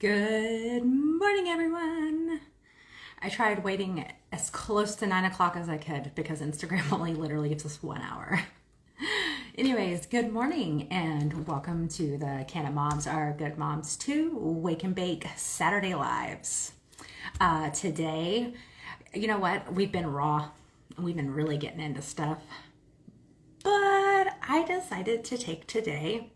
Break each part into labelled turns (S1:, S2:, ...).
S1: Good morning, everyone. I tried waiting as close to 9 o'clock as I could because Instagram only literally gives us 1 hour. Anyways, good morning and welcome to the Cannabis Moms Are Good Moms too Wake and Bake Saturday Lives. Today, you know what? We've been raw. We've been really getting into stuff. But I decided to take today,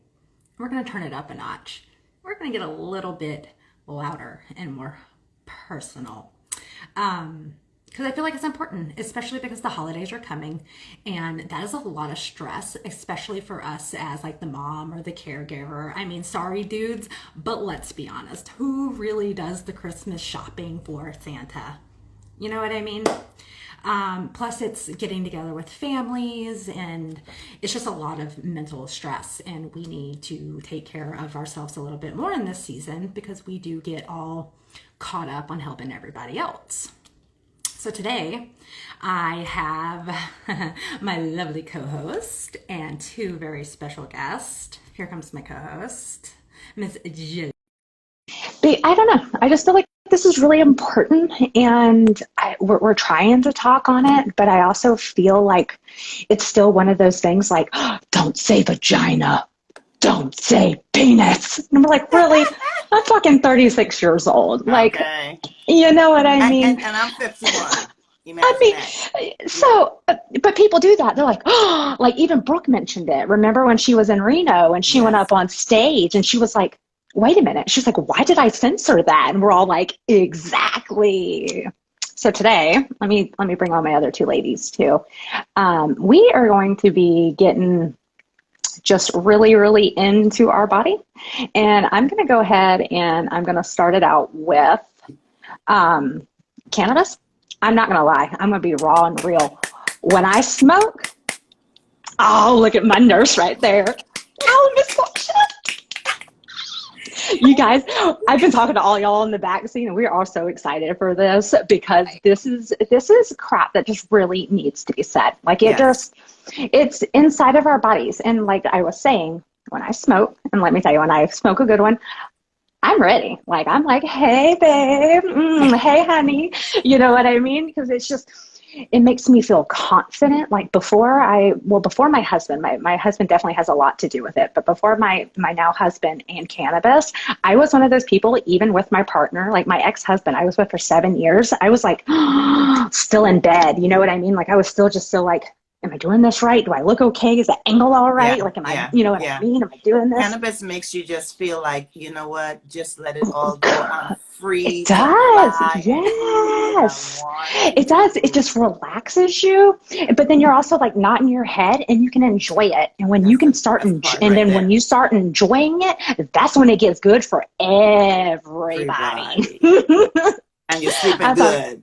S1: we're going to turn it up a notch. We're going to get a little bit louder and more personal. Because I feel like it's important, especially because the holidays are coming, and that is a lot of stress, especially for us as like the mom or the caregiver. I mean, sorry dudes, but let's be honest, who really does the Christmas shopping for Santa? You know what I mean? Plus it's getting together with families, and it's just a lot of mental stress, and we need to take care of ourselves a little bit more in this season because we do get all caught up on helping everybody else. So today I have my lovely co-host and two very special guests. Here comes my co-host, Miss Jill.
S2: I don't know. I just feel like this is really important, and we're trying to talk on it, but I also feel like it's still one of those things like, oh, don't say vagina, don't say penis. And I'm like, really? I'm fucking 36 years old. Like,
S3: okay.
S2: You know what I mean?
S3: And I'm 51. Imagine
S2: I mean,
S3: that.
S2: so, but people do that. They're like, oh, like even Brooke mentioned it. Remember when she was in Reno and she went
S3: Yes.
S2: up on stage and she was like, wait a minute. She's like, why did I censor that? And we're all like, exactly. So today, let me bring on my other two ladies too. We are going to be getting just really, really into our body. And I'm going to go ahead and I'm going to start it out with cannabis. I'm not going to lie. I'm going to be raw and real. When I smoke, oh, look at my nurse right there. Oh, Miss Portia. You guys, I've been talking to all y'all in the backseat, and we are all so excited for this because this is crap that just really needs to be said. Like it's inside of our bodies. And like I was saying, when I smoke, and let me tell you, when I smoke a good one, I'm ready. Like, I'm like, hey, babe, hey, honey. You know what I mean? Because it makes me feel confident. Like before my husband, my husband definitely has a lot to do with it. But before my now husband and cannabis, I was one of those people, even with my partner, like my ex-husband, I was with for 7 years. I was like, still in bed. You know what I mean? Like I was still just so like, am I doing this right? Do I look okay? Is the angle all right? Like, you know what I mean? Am I doing this?
S3: Cannabis makes you just feel like, you know what? Just let it all go. I'm free.
S2: It does. Yes. It does. It just relaxes you. But then you're also like not in your head, and you can enjoy it. And when you can start, when you start enjoying it, that's when it gets good for everybody.
S3: And you're sleeping good.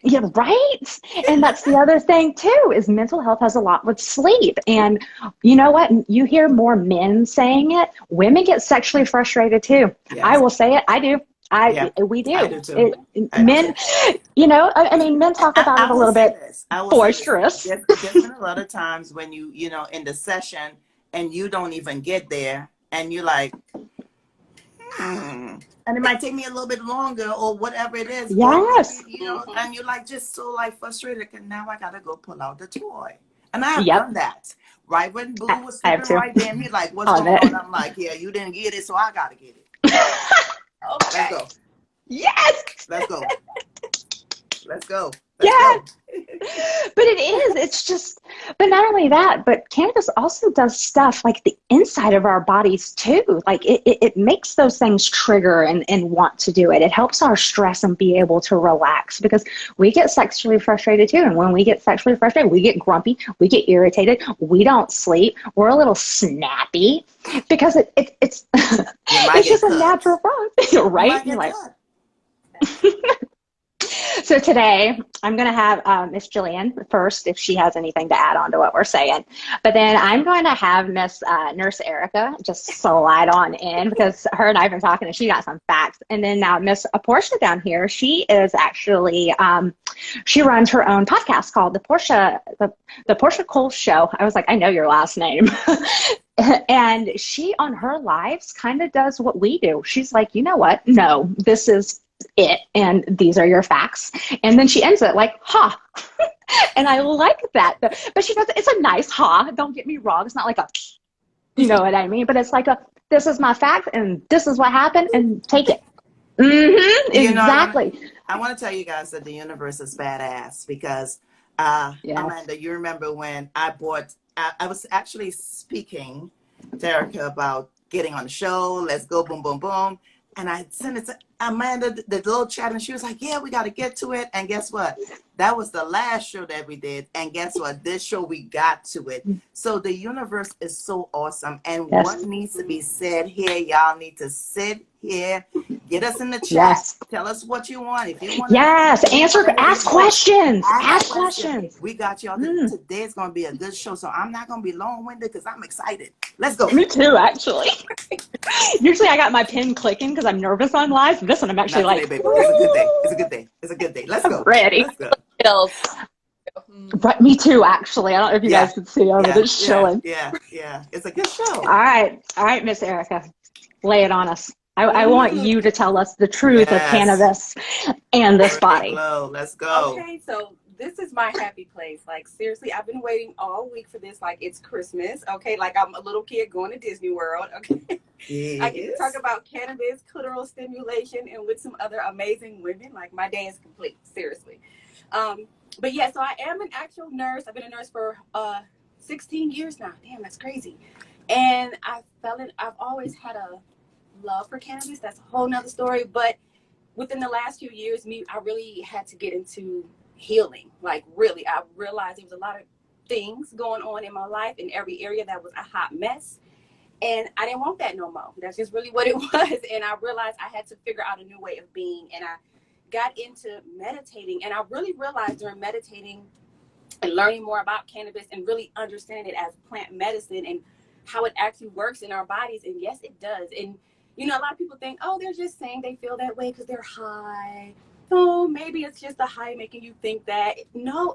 S2: Yeah, right. And that's the other thing too, is mental health has a lot with sleep. And you know what? You hear more men saying it. Women get sexually frustrated too. Yes. I will say it. I do. We do.
S3: I do too.
S2: Men, you know, I mean, men talk about it a little bit boisterous.
S3: There's been a lot of times when you know, in the session and you don't even get there and you're like, and it might take me a little bit longer or whatever it is.
S2: Yes.
S3: Maybe, you know, and you're like just so like frustrated because now I gotta go pull out the toy. And I have done that. Right when Boo was sleeping right there, and he's like, what's going on? I'm like, yeah, you didn't get it, so I gotta get it. Okay. Let's go.
S2: Yes.
S3: Let's go. Let's go.
S2: Yes. But it is. It's just, but not only that, but cannabis also does stuff like the inside of our bodies too. Like it makes those things trigger and want to do it. It helps our stress and be able to relax because we get sexually frustrated too. And when we get sexually frustrated, we get grumpy, we get irritated, we don't sleep, we're a little snappy because it's it's just a natural process, right? You're like, So today I'm going to have Miss Jillian first, if she has anything to add on to what we're saying. But then I'm going to have Miss Nurse Erica just slide on in because her and I have been talking and she got some facts. And then now Miss Portia down here, she is actually, she runs her own podcast called the Portia Cole Show. I was like, I know your last name. And she on her lives kind of does what we do. She's like, you know what? No, this is it. And these are your facts. And then she ends it like, ha. And I like that. But she does, it's a nice ha. Don't get me wrong. It's not like a, you know what I mean? But it's like this is my fact and this is what happened and take it. Mm-hmm, exactly.
S3: I want to tell you guys that the universe is badass because, Amanda, you remember when I was actually speaking to Erica about getting on the show, let's go, boom, boom, boom. And I sent it to Amanda, the little chat, and she was like, yeah, we got to get to it. And guess what? That was the last show that we did. And guess what? This show, we got to it. So the universe is so awesome. And what needs to be said here, y'all need to sit here, get us in the chat. Tell us what you want. If you want
S2: ask questions. Ask questions.
S3: We got y'all. Today is going to be a good show. So I'm not going to be long-winded because I'm excited. Let's go.
S2: Me too, actually. Usually I got my pen clicking because I'm nervous on live. This one I'm actually
S3: It's a good day. It's a good day. It's a good day. Let's go.
S2: Ready.
S3: Let's go.
S2: Right, me too, actually. I don't know if you guys can see over this showing.
S3: Yeah. It's a good show.
S2: All right, Miss Erica, lay it on us. I want you to tell us the truth of cannabis and this body.
S3: Let's go.
S4: Okay, so this is my happy place. Like, seriously, I've been waiting all week for this. Like, it's Christmas. Okay, like I'm a little kid going to Disney World. Okay,
S3: yes.
S4: I get to talk about cannabis, clitoral stimulation, and with some other amazing women. Like, my day is complete. Seriously. But yeah, so I am an actual nurse. I've been a nurse for 16 years now. Damn, that's crazy. And I've always had a love for cannabis. That's a whole nother story. But within the last few years, I really had to get into healing. Like, really, I realized there was a lot of things going on in my life in every area that was a hot mess. And I didn't want that no more. That's just really what it was. And I realized I had to figure out a new way of being. And I got into meditating. And I really realized during meditating and learning more about cannabis and really understanding it as plant medicine and how it actually works in our bodies. And yes, it does. And, you know, a lot of people think, oh, they're just saying they feel that way because they're high. Oh, maybe it's just the high making you think that. No,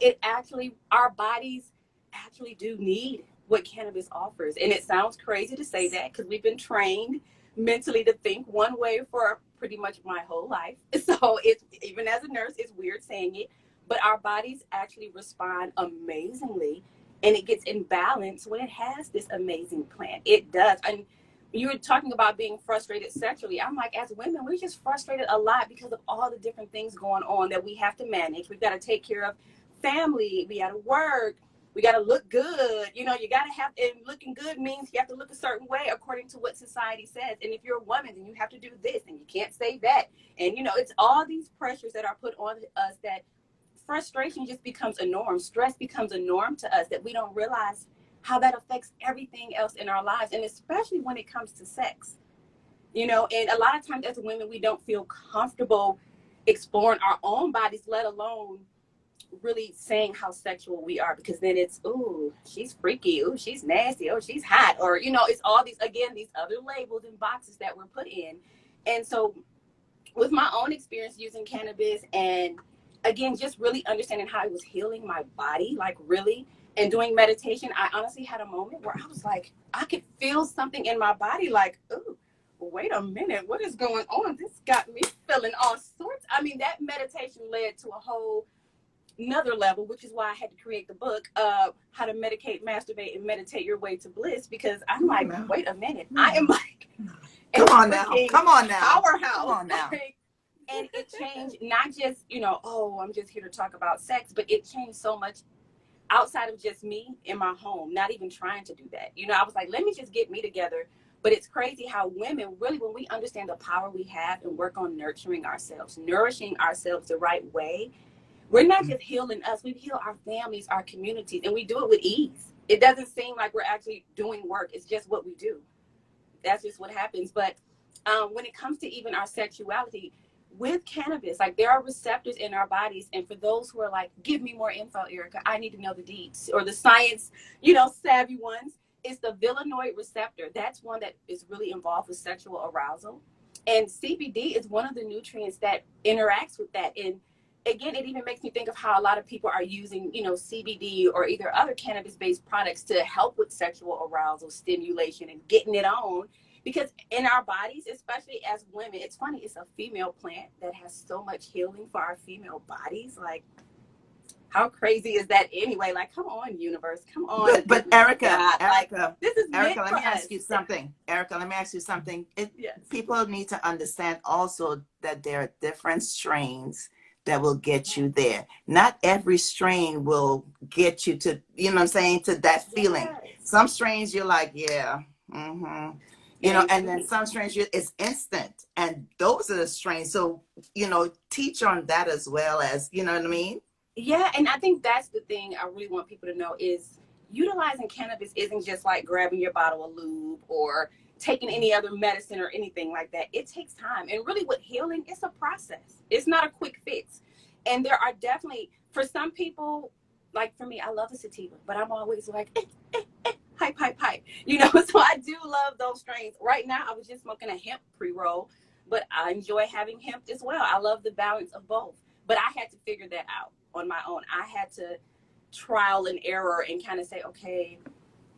S4: our bodies actually do need what cannabis offers. And it sounds crazy to say that because we've been trained mentally to think one way for pretty much my whole life. So it's, even as a nurse, it's weird saying it, but our bodies actually respond amazingly and it gets in balance when it has this amazing plant. It does. And you were talking about being frustrated sexually. I'm like, as women, we're just frustrated a lot because of all the different things going on that we have to manage. We've got to take care of family. We got to work. We got to look good. You know, you got to have, and looking good means you have to look a certain way according to what society says. And if you're a woman, then you have to do this and you can't say that. And, you know, it's all these pressures that are put on us that frustration just becomes a norm. Stress becomes a norm to us that we don't realize how that affects everything else in our lives. And especially when it comes to sex, you know, and a lot of times as women, we don't feel comfortable exploring our own bodies, let alone really saying how sexual we are, because then it's, ooh, she's freaky, ooh, she's nasty, oh, she's hot, or, you know, it's all these other labels and boxes that we're put in. And so with my own experience using cannabis and again, just really understanding how it was healing my body, like really, and doing meditation, I honestly had a moment where I was like, I could feel something in my body like, ooh, wait a minute, what is going on? This got me feeling all sorts. I mean, that meditation led to a whole another level, which is why I had to create the book, How to Medicate, Masturbate, and Meditate Your Way to Bliss, because I'm like, wait a minute, I am like,
S3: come on now,
S4: powerhouse.
S3: Come on now.
S4: And it changed, not just, you know, oh, I'm just here to talk about sex, but it changed so much outside of just me in my home, not even trying to do that. You know, I was like, let me just get me together. But it's crazy how women really, when we understand the power we have and work on nurturing ourselves, nourishing ourselves the right way, we're not just healing us, we heal our families, our communities, and we do it with ease. It doesn't seem like we're actually doing work. It's just what we do. That's just what happens. But when it comes to even our sexuality, with cannabis, like there are receptors in our bodies. And for those who are like, give me more info, Erica, I need to know the deets, or the science, savvy ones, it's the vilanoid receptor. That's one that is really involved with sexual arousal. And CBD is one of the nutrients that interacts with that. And again, it even makes me think of how a lot of people are using, CBD or either other cannabis-based products to help with sexual arousal, stimulation, and getting it on. Because in our bodies, especially as women, it's funny, it's a female plant that has so much healing for our female bodies. Like, how crazy is that anyway? Like, come on, universe, come on.
S3: But Erica,
S4: like, this is
S3: Erica,
S4: let
S3: me ask you something. Erica, let me ask you something.
S4: Yes.
S3: People need to understand also that there are different strains that will get you there. Not every strain will get you to, to that feeling.
S4: Yes.
S3: Some strains you're like, yeah, mm-hmm. And then some strains it's instant. And those are the strains. So, teach on that as well as, you know what I mean?
S4: Yeah, and I think that's the thing I really want people to know is utilizing cannabis isn't just like grabbing your bottle of lube or taking any other medicine or anything like that. It takes time. And really with healing, it's a process. It's not a quick fix. And there are definitely, for some people, like for me, I love the sativa, but I'm always like, hype. So I do love those strains. Right now, I was just smoking a hemp pre-roll, but I enjoy having hemp as well. I love the balance of both. But I had to figure that out on my own. I had to trial and error and kind of say, okay,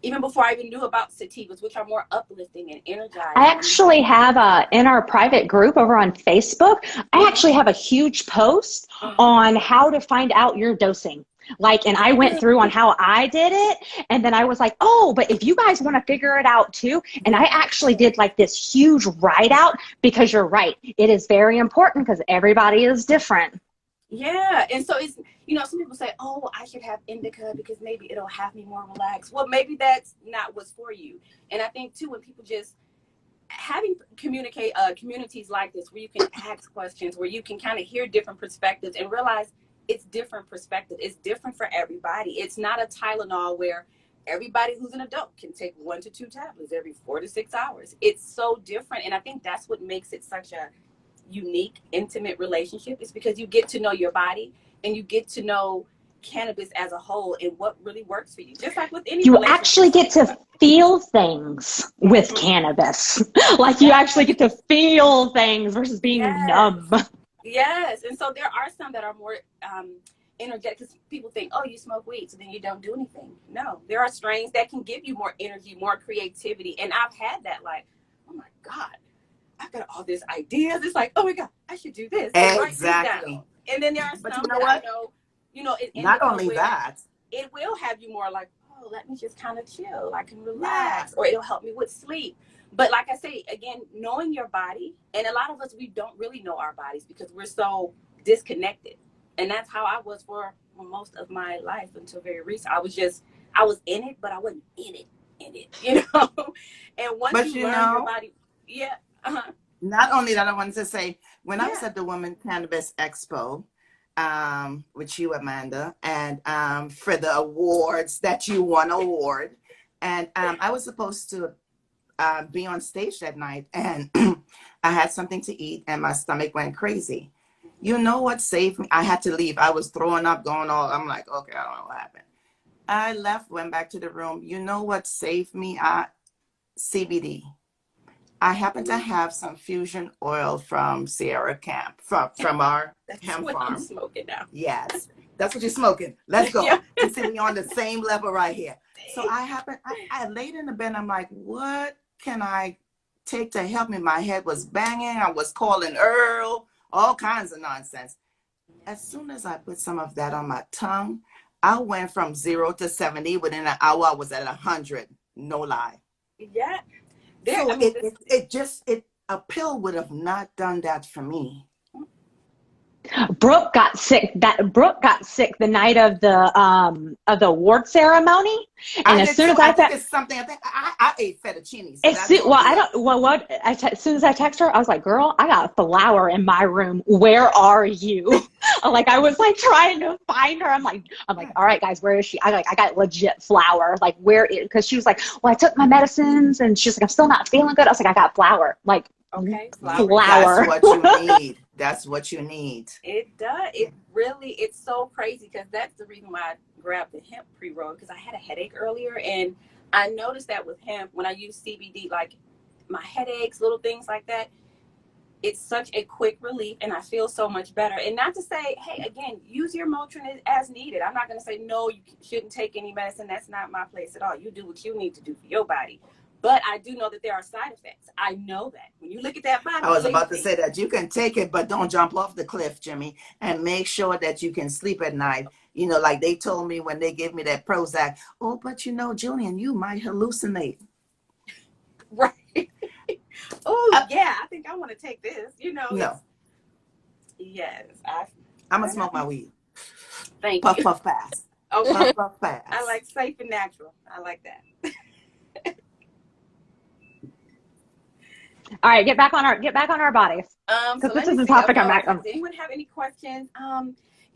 S4: even before I even knew about sativas, which are more uplifting and energizing.
S2: I actually have in our private group over on Facebook, I actually have a huge post on how to find out your dosing. And I went through on how I did it. And then I was like, oh, but if you guys want to figure it out too. And I actually did this huge write out, because you're right. It is very important because everybody is different.
S4: Yeah. And so it's, some people say, oh, I should have indica because maybe it'll have me more relaxed. Well, maybe that's not what's for you. And I think too, when people just having communities like this, where you can ask questions, where you can kind of hear different perspectives and realize it's different perspective. It's different for everybody. It's not a Tylenol where everybody who's an adult can take 1 to 2 tablets every 4 to 6 hours. It's so different. And I think that's what makes it such a unique, intimate relationship, is because you get to know your body and you get to know cannabis as a whole and what really works for you. Just like with any
S2: you actually get to feel things with cannabis. You actually get to feel things versus being numb.
S4: Yes. And so there are some that are more energetic, because people think, oh, you smoke weed, so then you don't do anything. No, there are strains that can give you more energy, more creativity. And I've had that, oh my God, I've got all these ideas. It's like, oh my God, I should do this.
S3: Exactly.
S4: And then there are some
S3: you know what?
S4: I know,
S3: not only that,
S4: it will have you more oh, let me just kind of chill. I can relax, or it'll help me with sleep. But like I say, again, knowing your body, and a lot of us, we don't really know our bodies because we're so disconnected. And that's how I was for most of my life until very recent. I was in it, but I wasn't in it. And once you learn your body,
S3: Not only that, I wanted to say, when I was at the Women Cannabis Expo, with you, Amanda, and for the awards that you won award, and I was supposed to be on stage that night, and I had something to eat and my stomach went crazy. You know what saved me? I had to leave. I was throwing up, I'm like, okay, I don't know what happened. I left, went back to the room. You know what saved me? CBD. I happen to have some fusion oil from Sierra Camp, from our hemp farm.
S4: I'm smoking now.
S3: Yes, that's what you're smoking. Let's go. You see me on the same level right here. So I laid in the bed. I'm like, what can I take to help me? My head was banging. I was calling Earl, all kinds of nonsense. As soon as I put some of that on my tongue, I went from 0 to 70. Within an hour, I was at 100. No lie.
S4: Yeah.
S3: So a pill would have not done that for me.
S2: Brooke got sick the night of the award ceremony, and as soon as I
S3: ate fettuccine.
S2: As soon as I texted her, I was like, "Girl, I got flour in my room. Where are you?" I was trying to find her. I'm like, all right, guys, where is she? I got legit flour. Where is? Because she was like, well, I took my medicines, and she's like, I'm still not feeling good. I was like, I got flour.
S4: Okay,
S2: flour.
S3: That's what you need. That's what you need.
S4: It does. It really, it's so crazy because that's the reason why I grabbed the hemp pre-roll, because I had a headache earlier, and I noticed that with hemp, when I use CBD, like my headaches, little things like that, it's such a quick relief, and I feel so much better. And not to say, hey, again, use your Motrin as needed. I'm not going to say, no, you shouldn't take any medicine. That's not my place at all. You do what you need to do for your body. But I do know that there are side effects. I know that. When you look at that body,
S3: I was about to say that you can take it, but don't jump off the cliff, Jimmy, and make sure that you can sleep at night. You know, like they told me when they gave me that Prozac, oh, but you know, Julian, you might hallucinate.
S4: Right. Oh, yeah, I think I want to take this. You know,
S3: no.
S4: Yes.
S3: I'm going to smoke my weed.
S4: Thank
S3: puff,
S4: you.
S3: Puff, pass.
S4: Okay.
S3: Puff, puff, pass.
S4: I like safe and natural. I like that.
S2: All right, get back on our bodies.
S4: So
S2: this is the topic I'm at.
S4: Does anyone have any questions?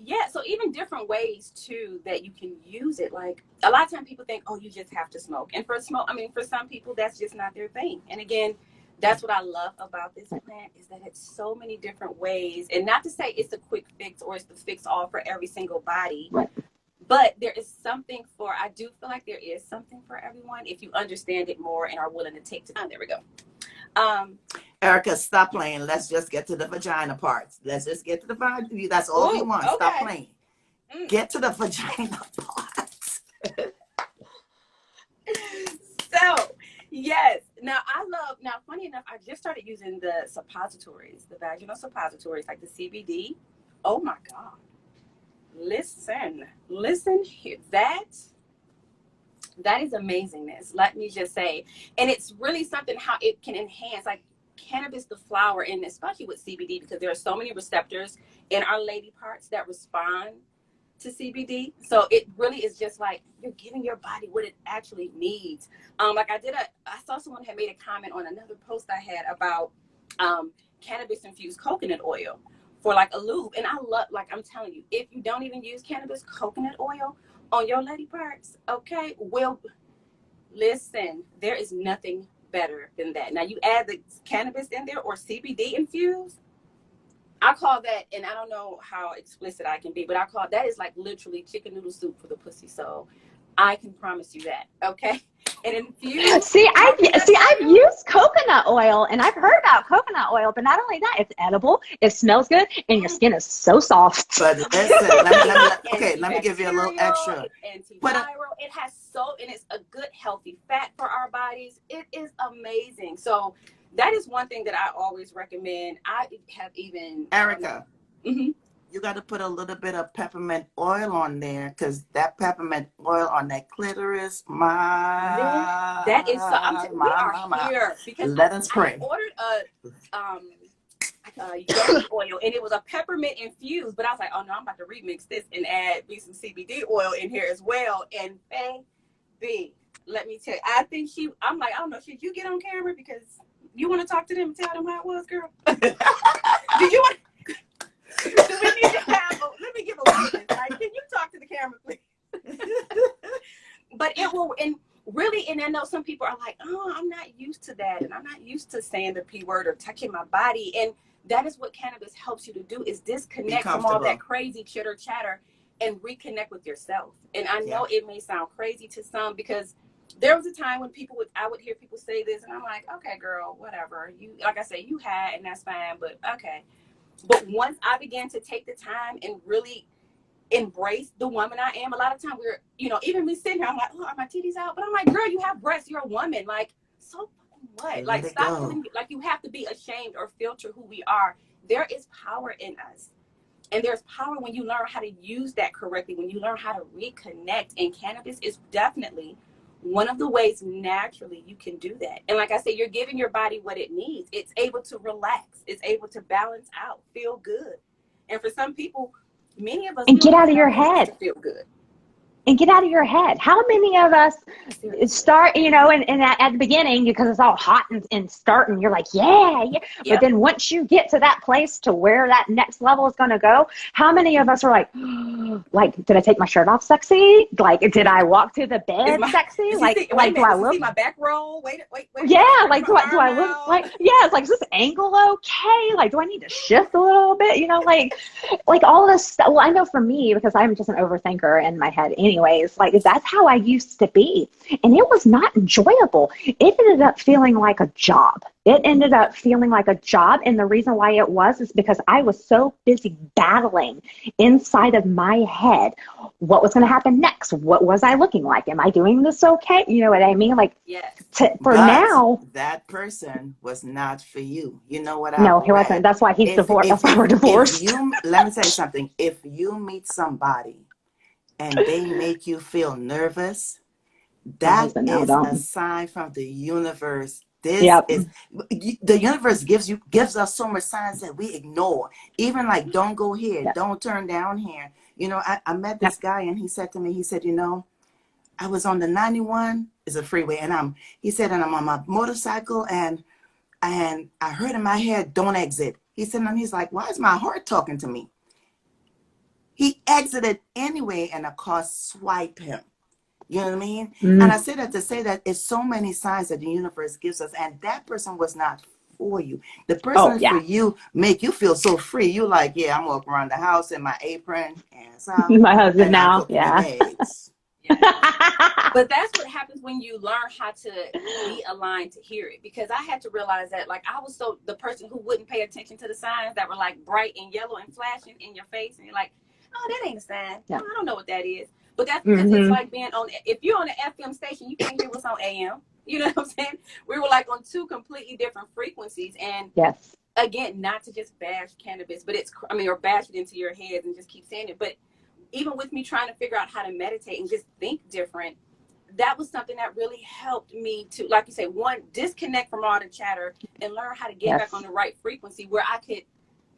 S4: Yeah, so even different ways too that you can use it. Like a lot of times people think, oh, you just have to smoke. And for some people that's just not their thing. And again, that's what I love about this plant is that it's so many different ways. And not to say it's a quick fix or it's the fix all for every single body.
S2: Right.
S4: But there is something I do feel like there is something for everyone if you understand it more and are willing to take the time. There we go.
S3: Erica, stop playing. Let's just get to the vagina parts. Let's just get to the vagina. That's all we want. Okay. Stop playing. Get to the vagina parts.
S4: So, yes. Now, funny enough, I just started using the suppositories, the vaginal suppositories, like the CBD. Oh, my God. Listen here. That is amazingness. Let me just say. And it's really something how it can enhance, like, cannabis, the flower, and especially with CBD, because there are so many receptors in our lady parts that respond to CBD. So it really is just like you're giving your body what it actually needs. Like I saw someone had made a comment on another post I had about cannabis infused coconut oil for like a lube. And I love, like I'm telling you, if you don't even use cannabis coconut oil on your lady parts, okay, well, listen, there is nothing better than that. Now you add the cannabis in there or CBD infused, I call that, and I don't know how explicit I can be, but that is like literally chicken noodle soup for the pussy. So I can promise you that, okay? And infused.
S2: See, I've used coconut oil, and I've heard about coconut oil, but not only that, it's edible, it smells good, and your skin is so soft.
S3: But listen, let me give you a little extra.
S4: Antiviral. It has and it's a good healthy fat for our bodies. It is amazing. So that is one thing that I always recommend. I have even
S3: Erica. You got to put a little bit of peppermint oil on there, because that peppermint oil on that clitoris,
S4: that is so. We are here because
S3: let us pray.
S4: I ordered yoni oil, and it was a peppermint infused. But I was like, oh no, I'm about to remix this and add me some CBD oil in here as well. And baby, let me tell you, I'm like, I don't know, should you get on camera because you want to talk to them and tell them how it was, girl? Do you want? Do we need to have? Let me give a witness. Like, can you talk to the camera, please? But it will, and really, and I know some people are like, oh, I'm not used to that, and I'm not used to saying the P word or touching my body, and that is what cannabis helps you to do, is disconnect from all that crazy chitter chatter and reconnect with yourself. And I know it may sound crazy to some, because there was a time when I would hear people say this, and I'm like, okay, girl, whatever. You, like I say, you had, and that's fine, but okay. But once I began to take the time and really embrace the woman I am, a lot of time we're, even me sitting here, I'm like, oh, are my titties out? But I'm like, girl, you have breasts, you're a woman. Like, so what? Like, stop feeling like you have to be ashamed or filter who we are. There is power in us. And there's power when you learn how to use that correctly, when you learn how to reconnect. And cannabis is definitely one of the ways naturally you can do that. And like I said, you're giving your body what it needs. It's able to relax. It's able to balance out, feel good. And for some people, many of us,
S2: and get out of your head.
S4: To feel good.
S2: and get out of your head. How many of us start, and at the beginning, because it's all hot and starting, you're like, yeah. But then once you get to that place to where that next level is going to go, how many of us are like, did I take my shirt off sexy? Like, did I walk to the bed sexy? Do I look?
S4: See my back roll? Wait.
S2: Yeah, like, do I look like, it's like, is this angle okay? Like, do I need to shift a little bit? Like all this stuff. Well, I know for me, because I'm just an overthinker in my head anyways, like that's how I used to be. And it was not enjoyable. It ended up feeling like a job. And the reason why it was is because I was so busy battling inside of my head. What was going to happen next? What was I looking like? Am I doing this okay? You know what I mean? Like,
S4: yes.
S2: Now.
S3: That person was not for you. You know what?
S2: No, he wasn't. That's why he's divorced. That's why we're divorced.
S3: Let me tell you something. If you meet somebody and they make you feel nervous, that is a sign from the universe. The universe gives us so much signs that we ignore. Even like, don't go here, don't turn down here. I met this guy and he said to me, he said, I was on the 91 is a freeway, and I'm on my motorcycle and I heard in my head, don't exit. He said, and he's like, why is my heart talking to me? He exited anyway, and a car swiped him. You know what I mean? Mm-hmm. And I say that to say that it's so many signs that the universe gives us, and that person was not for you. The person for you make you feel so free. You like, I'm walking around the house in my apron and
S2: my husband now,
S4: But that's what happens when you learn how to be aligned to hear it. Because I had to realize that, like, I was the person who wouldn't pay attention to the signs that were like bright and yellow and flashing in your face, and you're like, oh, that ain't a sign. I don't know what that is. But that's because it's like being if you're on an FM station, you can't hear what's on AM. You know what I'm saying? We were like on two completely different frequencies. And again, not to just bash cannabis, but or bash it into your heads and just keep saying it. But even with me trying to figure out how to meditate and just think different, that was something that really helped me to, like you say, one, disconnect from all the chatter and learn how to get back on the right frequency where I could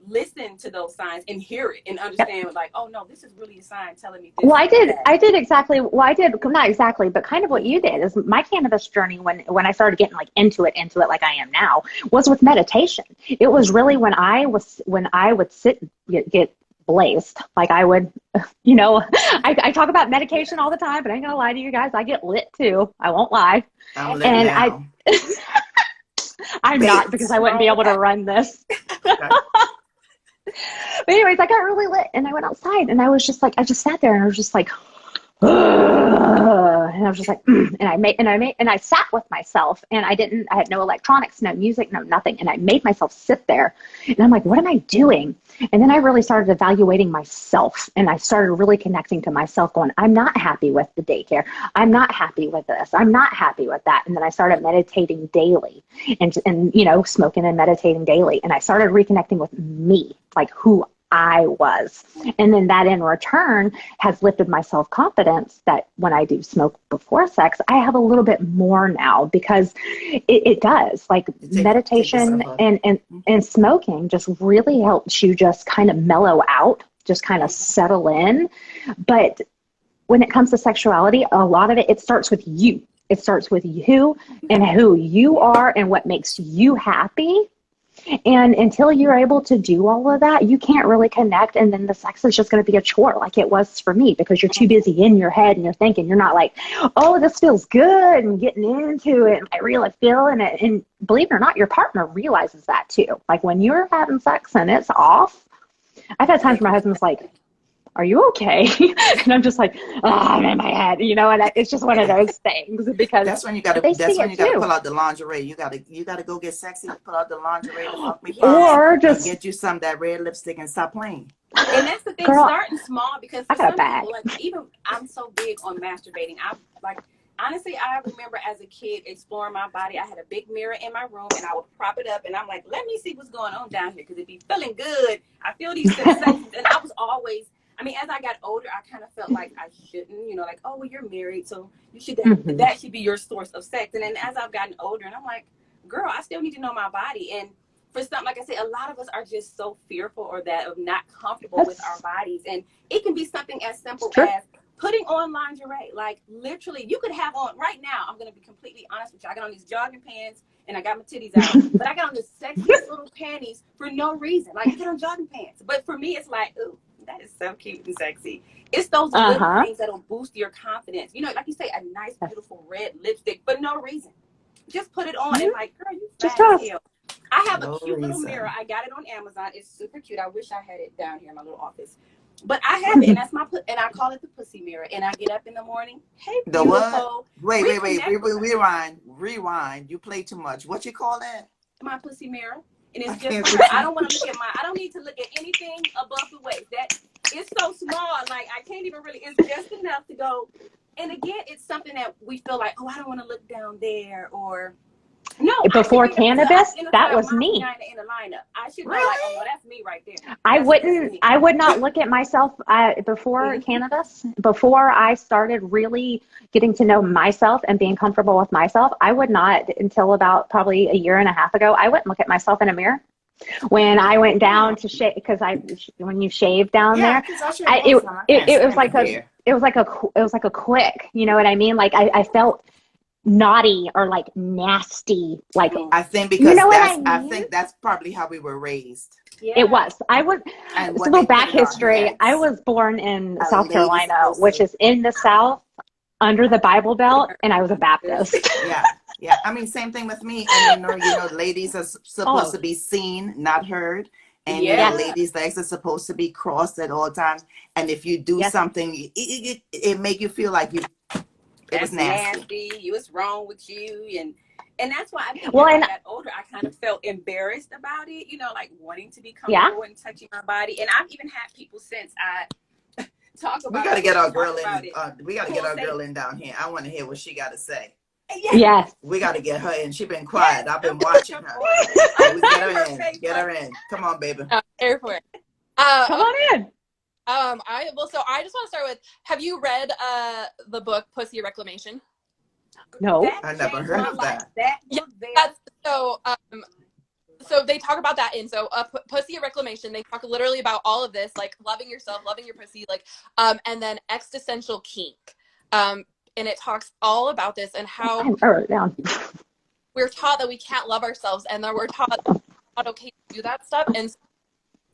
S4: listen to those signs and hear it and understand like, oh no, this is really a sign telling me this.
S2: Well, I did exactly, not exactly, but kind of what you did is my cannabis journey when I started getting like into it like I am now was with meditation. It was really when I would sit, get blazed. Like I would, I talk about medication all the time, but I ain't gonna lie to you guys. I get lit too. I won't lie.
S3: I'm lit now.
S2: I'm not, because I wouldn't be able to run this.
S3: Okay.
S2: But anyways, I got really lit and I went outside and I was just like, I just sat there and I was just like, and I was just like, and I sat with myself and I had no electronics, no music, no nothing. And I made myself sit there and I'm like, what am I doing? And then I really started evaluating myself and I started really connecting to myself going, I'm not happy with the daycare. I'm not happy with this. I'm not happy with that. And then I started meditating daily and smoking and meditating daily. And I started reconnecting with me, like who I was. And then that in return has lifted my self-confidence that when I do smoke before sex, I have a little bit more now because it does. Like meditation and smoking just really helps you just kind of mellow out, just kind of settle in. But when it comes to sexuality, a lot of it starts with you. It starts with you and who you are and what makes you happy. And until you're able to do all of that, you can't really connect. And then the sex is just going to be a chore like it was for me because you're too busy in your head and you're thinking, you're not like, oh, this feels good and getting into it. And I really feeling it. And believe it or not, your partner realizes that too. Like when you're having sex and it's off, I've had times where my husband's like, are you okay? And I'm just like, I'm in my head, and it's just one of those things because
S3: that's when you gotta pull out the lingerie. You gotta go get sexy, pull out the lingerie to fuck me,
S2: or just
S3: get you some of that red lipstick and stop playing.
S4: And that's the thing, starting small, because for some people, like even I'm so big on masturbating. Honestly, I remember as a kid exploring my body. I had a big mirror in my room and I would prop it up and I'm like, let me see what's going on down here because it be feeling good. I feel these sensations. And I was always, as I got older, I kind of felt like I shouldn't, like, oh, well, you're married, so you should that should be your source of sex. And then as I've gotten older, and I'm like, girl, I still need to know my body. And for some, like I said, a lot of us are just so fearful of not comfortable with our bodies. And it can be something as simple as putting on lingerie, like literally, you could have on right now. I'm gonna be completely honest with you. I got on these jogging pants and I got my titties out, but I got on the sexiest little panties for no reason. Like I got on jogging pants, but for me, it's like, ooh, that is so cute and sexy. It's those good things that'll boost your confidence. You know, like you say, a nice, beautiful red lipstick for no reason. Just put it on and like, girl, you fat as hell. I have a cute little mirror. I got it on Amazon. It's super cute. I wish I had it down here in my little office. But I have it, and that's and I call it the pussy mirror. And I get up in the morning. Hey,
S3: the
S4: beautiful.
S3: What? Wait. Rewind. You play too much. What you call that?
S4: My pussy mirror. And it's just for her. I don't want to look at I don't need to look at anything above the waist. That it's so small. Like I can't even really. It's just enough to go. And again, it's something that we feel like, oh, I don't want to look down there, or no.
S2: Before Cannabis, that was me.
S4: In the lineup, I should be like, oh, well, that's me right there.
S2: I would not look at myself before Cannabis. Before I started really getting to know myself and being comfortable with myself, I would not, until about probably a year and a half ago, I wouldn't look at myself in a mirror. When I went down to shave, because when you shave down there, it was like a quick, you know what I mean? Like I felt naughty or like nasty, like
S3: I think because you know I think that's probably how we were raised.
S2: Yeah. It was. It's a little back history. I was born in South Carolina, which is in the South, under the Bible Belt, and I was a Baptist.
S3: Yeah. I mean, same thing with me. And you know, ladies are supposed to be seen, not heard. And you know, ladies' legs are supposed to be crossed at all times. And if you do something, it make you feel like it was nasty.
S4: What's wrong with you? And that's why I think when I got older, I kind of felt embarrassed about it, you know, like wanting to be comfortable and touching my body. And I've even had people since I talk about
S3: we got to get our girl in. We got to get our girl in down here. I want to hear what she got to say.
S2: Yes.
S3: We got to get her in. She's been quiet. I've been watching her. Get her in. Come on, baby.
S5: Here for it.
S2: Come on in.
S5: So I just want to start with, have you read the book Pussy Reclamation?
S2: No.
S3: I never heard of that.
S5: So they talk about that in Pussy Reclamation. They talk literally about all of this, like loving yourself, loving your pussy, like and then existential kink. And it talks all about this and how
S2: I wrote it down.
S5: We're taught that we can't love ourselves, and then we're taught that it's not okay to do that stuff. And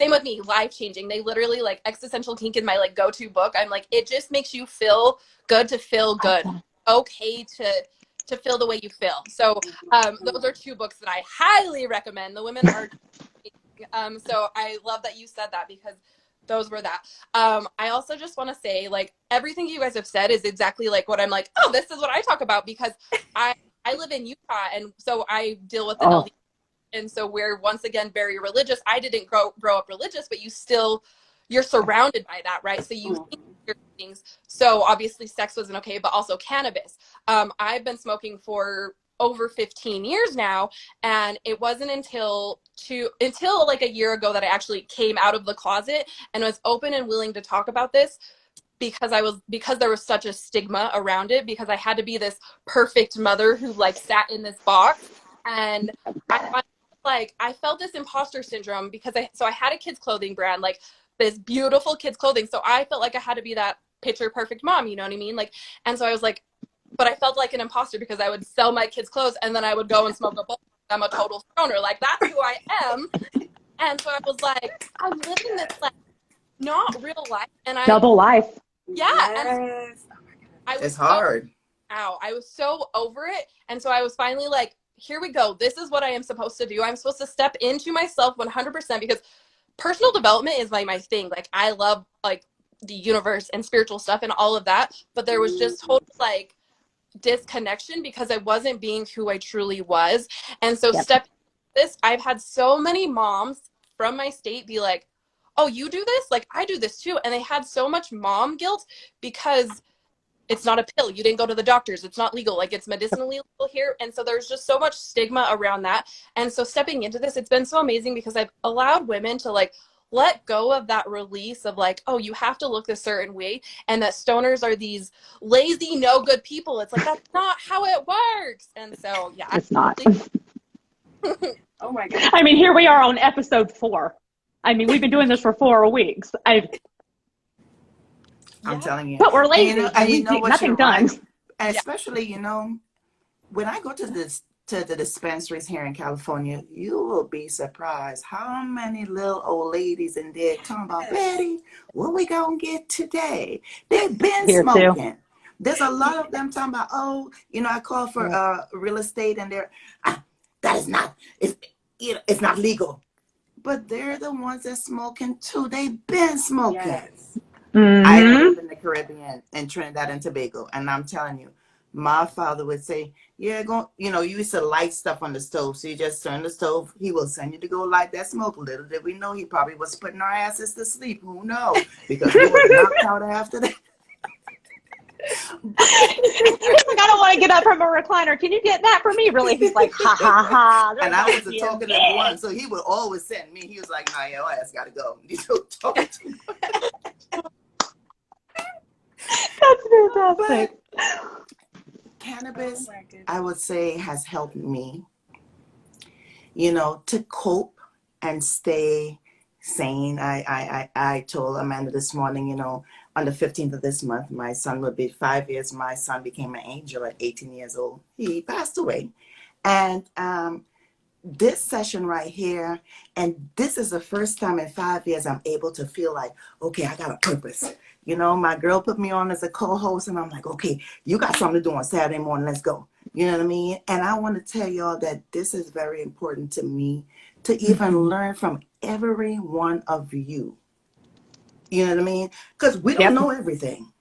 S5: same with me, life changing. They literally, like, existential kink is my like go-to book. I'm like, it just makes you feel good to feel good. Okay to feel the way you feel. So those are two books that I highly recommend. The women are so I love that you said that, because those were that. I also just want to say, like, everything you guys have said is exactly like what I'm like, oh, this is what I talk about, because I live in Utah, and so I deal with an elite, and so we're once again very religious. I didn't grow up religious, but you're surrounded by that, right? So you think things. So obviously sex wasn't okay, but also cannabis. I've been smoking for over 15 years now, and it wasn't until like a year ago that I actually came out of the closet and was open and willing to talk about this, because there was such a stigma around it, because I had to be this perfect mother who like sat in this box, and I felt this imposter syndrome, because I had a kids clothing brand, like this beautiful kids clothing, so I felt like I had to be that picture perfect mom, you know what I mean? Like, and so I was like, but I felt like an imposter, because I would sell my kids clothes and then I would go and smoke a bowl. I'm a total stoner. Like, that's who I am. And so I was like, I'm living this, like, not real life. And
S2: double life.
S5: Yeah.
S4: Yes.
S5: And
S3: it's hard.
S5: I was so over it. And so I was finally like, here we go. This is what I am supposed to do. I'm supposed to step into myself 100%, because personal development is like my thing. Like, I love like the universe and spiritual stuff and all of that. But there was just total like disconnection, because I wasn't being who I truly was. And so stepping into this, I've had so many moms from my state be like, oh, you do this? Like, I do this too. And they had so much mom guilt, because it's not a pill. You didn't go to the doctors. It's not legal. Like, it's medicinally legal here. And so there's just so much stigma around that. And so stepping into this, it's been so amazing, because I've allowed women to like let go of that release of like, oh, you have to look a certain way, and that stoners are these lazy, no good people. It's like, that's not how it works. And so, yeah.
S2: It's not.
S4: Oh my God.
S2: I mean, here we are on episode 4. I mean, we've been doing this for 4 weeks.
S3: I'm telling you.
S2: But we're lazy.
S3: And you know what?
S2: Nothing
S3: You're
S2: done.
S3: right. And especially, you know, when I go to the dispensaries here in California, you will be surprised how many little old ladies in there talking about, Betty, what we gonna get today? They've been
S2: Here
S3: smoking.
S2: too.
S3: There's a lot of them talking about, oh, you know, I call for real estate, and they're that is not it's not legal. But they're the ones that smoking too. They've been smoking.
S4: Yes.
S3: I live in the Caribbean in Trinidad and Tobago, and I'm telling you, my father would say, yeah, go, you know, you used to light stuff on the stove. So you just turn the stove. He will send you to go light that smoke. Little did we know he probably was putting our asses to sleep. Who knows? Because we were knocked out after that.
S2: He's like, I don't want to get up from a recliner. Can you get that for me? Really? He's like, ha ha ha.
S3: And I was the talkative one. So he would always send me. He was like, nah, your ass got to go. You don't talk too much.
S2: That's fantastic.
S3: But cannabis, I would say, has helped me, you know, to cope and stay sane. I told Amanda this morning, you know, on the 15th of this month, my son would be 5 years. My son became an angel at 18 years old. He passed away. And this session right here, and this is the first time in 5 years I'm able to feel like, okay, I got a purpose. You know, my girl put me on as a co-host, and I'm like, okay, you got something to do on Saturday morning, let's go. You know what I mean? And I want to tell y'all that this is very important to me, to even learn from every one of you. You know what I mean? Because we don't know everything.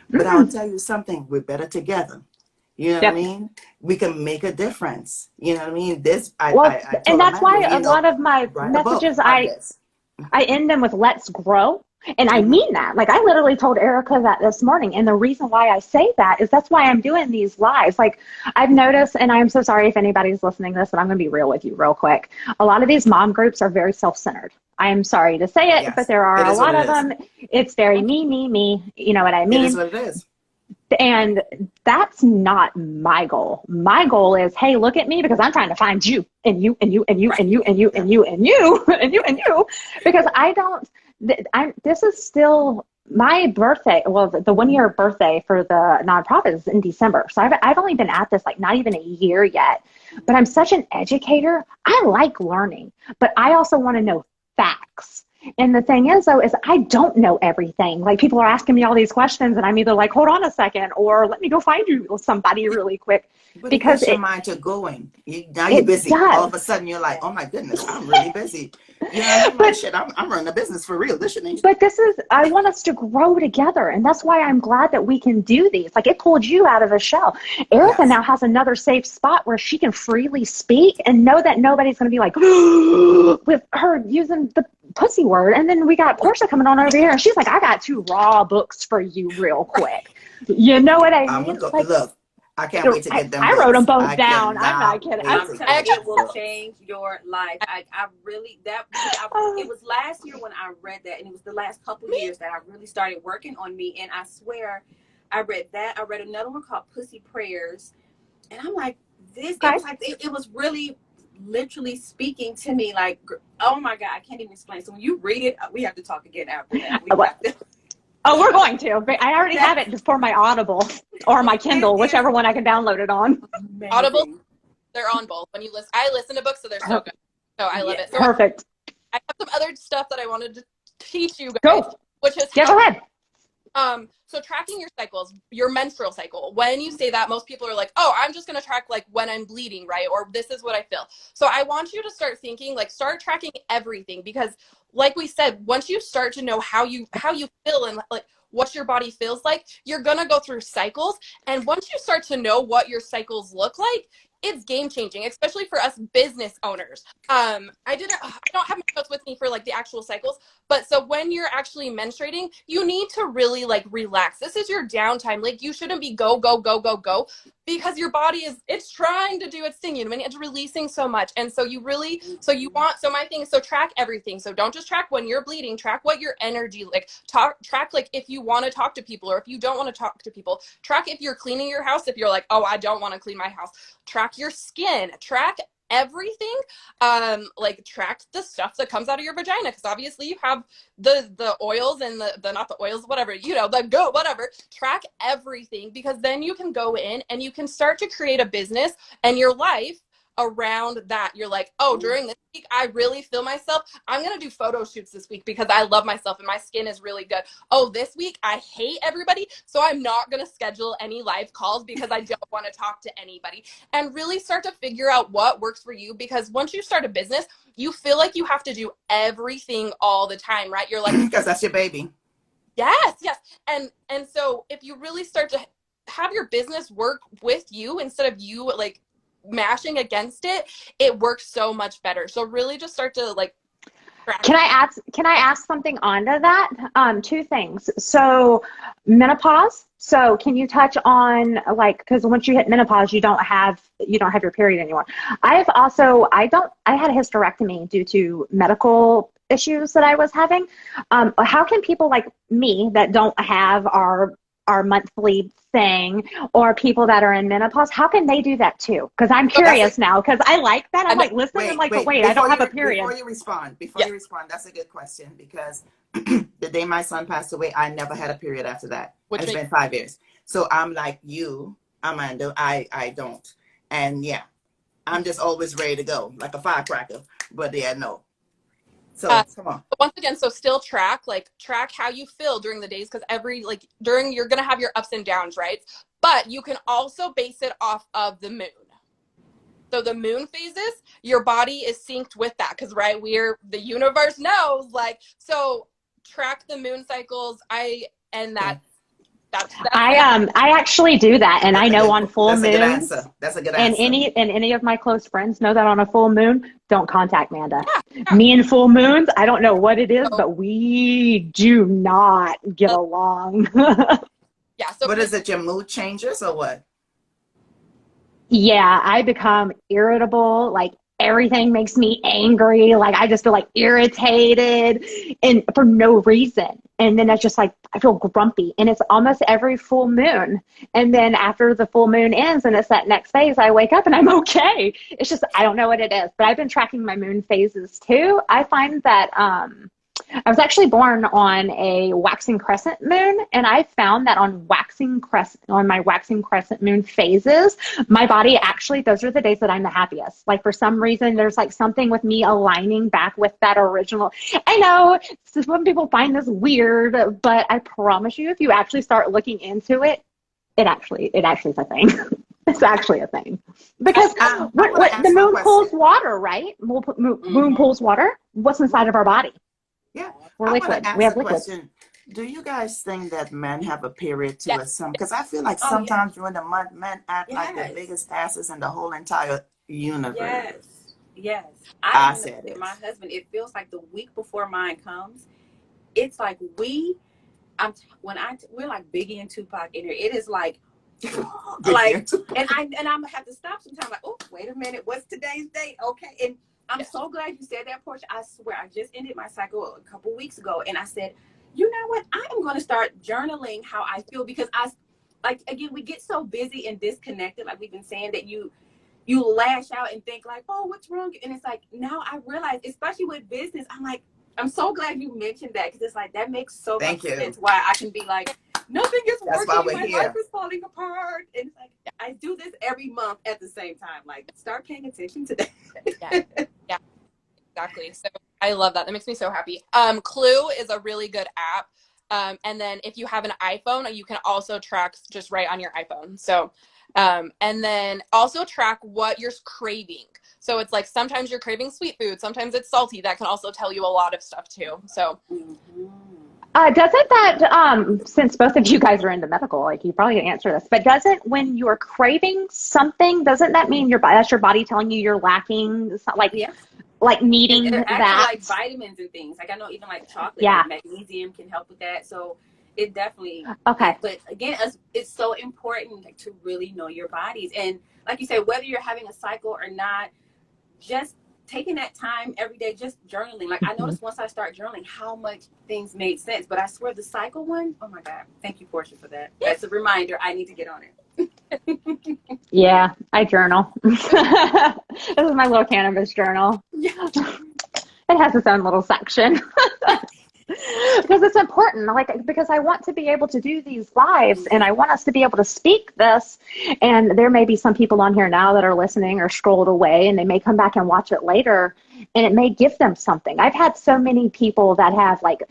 S3: But I'll tell you something, we're better together. You know what I mean? We can make a difference. You know what I mean? This, I
S2: and that's
S3: Amanda,
S2: why a lot of my messages, I end them with "Let's grow," and I mean that. Like, I literally told Erica that this morning, and the reason why I say that is that's why I'm doing these lives. Like, I've noticed, and I'm so sorry if anybody's listening to this, but I'm going to be real with you real quick. A lot of these mom groups are very self-centered. I am sorry to say it, but there are a lot of them. It's very me. You know what I mean?
S3: It is what it is.
S2: And that's not my goal. My goal is, hey, look at me, because I'm trying to find you and you and you and you and you and you and you and you and you and you, because this is still my birthday. Well, the 1 year birthday for the nonprofit is in December. So I've only been at this like not even a year yet, but I'm such an educator. I like learning, but I also want to know facts. And the thing is, though, is I don't know everything. Like, people are asking me all these questions, and I'm either like, hold on a second, or let me go find you somebody really quick.
S3: But
S2: because
S3: your mind to going. Now you're busy.
S2: Does.
S3: All of a sudden, you're like, oh my goodness, I'm really busy. You know, I'm like, shit, I'm running a business for real. This shit ain't.
S2: But I want us to grow together. And that's why I'm glad that we can do these. Like, it pulled you out of a shell. Erica now has another safe spot where she can freely speak and know that nobody's going to be like, with her using the pussy word. And then we got Portia coming on over here, and she's like, I got 2 raw books for you real quick. You know what I mean?
S3: Look, I can't wait to get them.
S2: I wrote them both down. I'm not kidding.
S4: I'm telling you, it will change your life. I really, it was last year when I read that, and it was the last couple years that I really started working on me. And I swear, I read that. I read another one called Pussy Prayers, and I'm like, it was really literally speaking to me, like, oh my God, I can't even explain. So when you read it, we have to talk again after that.
S2: Oh, we're going to. I already have it just for my Audible or my Kindle, whichever one I can download it on.
S5: Amazing. Audible, they're on both. When you listen, I listen to books, so they're so good. So I love it. So
S2: perfect.
S5: I have some other stuff that I wanted to teach you guys,
S2: go ahead.
S5: So tracking your cycles, your menstrual cycle. When you say that, most people are like, oh, I'm just going to track like when I'm bleeding, right? Or this is what I feel. So I want you to start thinking, like, start tracking everything, because like we said, once you start to know how you feel and like what your body feels like, you're going to go through cycles. And once you start to know what your cycles look like, it's game changing, especially for us business owners. I don't have my notes with me for like the actual cycles, but so when you're actually menstruating, you need to really like relax. This is your downtime. Like, you shouldn't be go, because your body it's trying to do its thing. You know, I mean, it's releasing so much. And so my thing is, so track everything. So don't just track when you're bleeding, track what your energy, like track, like if you want to talk to people or if you don't want to talk to people, track if you're cleaning your house. If you're like, oh, I don't want to clean my house, track your skin, track everything. Like track the stuff that comes out of your vagina, because obviously you have the oils and the not the oils, whatever, you know, the go whatever. Track everything, because then you can go in and you can start to create a business and your life around that. You're like, oh, during this week I really feel myself, I'm gonna do photo shoots this week because I love myself and my skin is really good. Oh, this week I hate everybody, so I'm not gonna schedule any live calls because I don't want to talk to anybody. And really start to figure out what works for you, because once you start a business, you feel like you have to do everything all the time, right? You're like,
S3: because that's your baby.
S5: yes. And so if you really start to have your business work with you instead of you like mashing against it, it works so much better. So really just start to like
S2: Can I ask something onto that? Two things. So menopause. So can you touch on, like, because once you hit menopause, you don't have your period anymore. I had a hysterectomy due to medical issues that I was having. How can people like me that don't have our monthly thing, or people that are in menopause, how can they do that too? Because I'm curious now, because I like that. I'm like listening, I'm like, but wait, I don't have a period.
S3: Before you respond, that's a good question, because the day my son passed away, I never had a period after that. It's been 5 years. So I'm like you, Amanda, I don't. And yeah, I'm just always ready to go, like a firecracker. But yeah, no. So come on.
S5: Once again, so still track how you feel during the days, because you're gonna have your ups and downs, right? But you can also base it off of the moon. So the moon phases, your body is synced with that, because right, the universe knows, like, so track the moon cycles.
S2: I actually do that, and I know on full moons.
S3: That's a good
S2: answer. And any of my close friends know that on a full moon, don't contact Manda.
S5: Yeah.
S2: Me and full moons, I don't know what it is, but we do not get along.
S5: Yeah. So
S3: what is it? Your mood changes or what?
S2: Yeah, I become irritable. Like everything makes me angry. Like I just feel like irritated and for no reason. And then that's just like, I feel grumpy, and it's almost every full moon. And then after the full moon ends and it's that next phase, I wake up and I'm okay. It's just, I don't know what it is, but I've been tracking my moon phases too. I find that, I was actually born on a waxing crescent moon, and I found that on my waxing crescent moon phases, my body actually, those are the days that I'm the happiest. Like for some reason, there's like something with me aligning back with that original. I know some people find this weird, but I promise you, if you actually start looking into it, it actually is a thing. It's actually a thing, because the moon pulls water, right? Moon pulls water. What's inside of our body?
S3: Yeah,
S2: we're liquid. We have liquids.
S3: Question. Do you guys think that men have a period too? Because I feel like sometimes during the month, men act like the biggest asses in the whole entire universe.
S4: Yes.
S3: I said it.
S4: My husband, it feels like the week before mine comes, it's like we're like Biggie and Tupac in here. It is like, like, and I'm gonna have to stop sometimes. Like, oh, wait a minute, what's today's date? Okay, and I'm so glad you said that, Portia. I swear, I just ended my cycle a couple weeks ago, and I said, you know what? I am going to start journaling how I feel, because again, we get so busy and disconnected, like we've been saying, that you lash out and think like, oh, what's wrong? And it's like, now I realize, especially with business, I'm so glad you mentioned that, because it's like, that makes so much sense why I can be like, nothing is working, my life is falling apart. And it's like, I do this every month at the same time. Like, start paying attention to that.
S5: Yeah, exactly. So I love that. That makes me so happy. Clue is a really good app. And then if you have an iPhone, you can also track just right on your iPhone. So, and then also track what you're craving. So it's like, sometimes you're craving sweet food, sometimes it's salty. That can also tell you a lot of stuff too. So.
S2: Doesn't that, since both of you guys are into medical, like you probably didn't answer this, but when you're craving something, doesn't that mean that's your body telling you you're lacking, like needing
S4: actually,
S2: that?
S4: Like vitamins and things. Like I know even like chocolate, like magnesium can help with that. So it definitely.
S2: Okay.
S4: But again, it's so important to really know your bodies. And like you said, whether you're having a cycle or not, just taking that time every day, just journaling. Like I noticed once I start journaling how much things made sense. But I swear the cycle one, oh my God. Thank you, Portia, for that. That's a reminder. I need to get on it.
S2: Yeah, I journal. This is my little cannabis journal.
S4: Yeah.
S2: It has its own little section. Because it's important, like, because I want to be able to do these lives and I want us to be able to speak this. And there may be some people on here now that are listening or scrolled away, and they may come back and watch it later, and it may give them something. I've had so many people that have like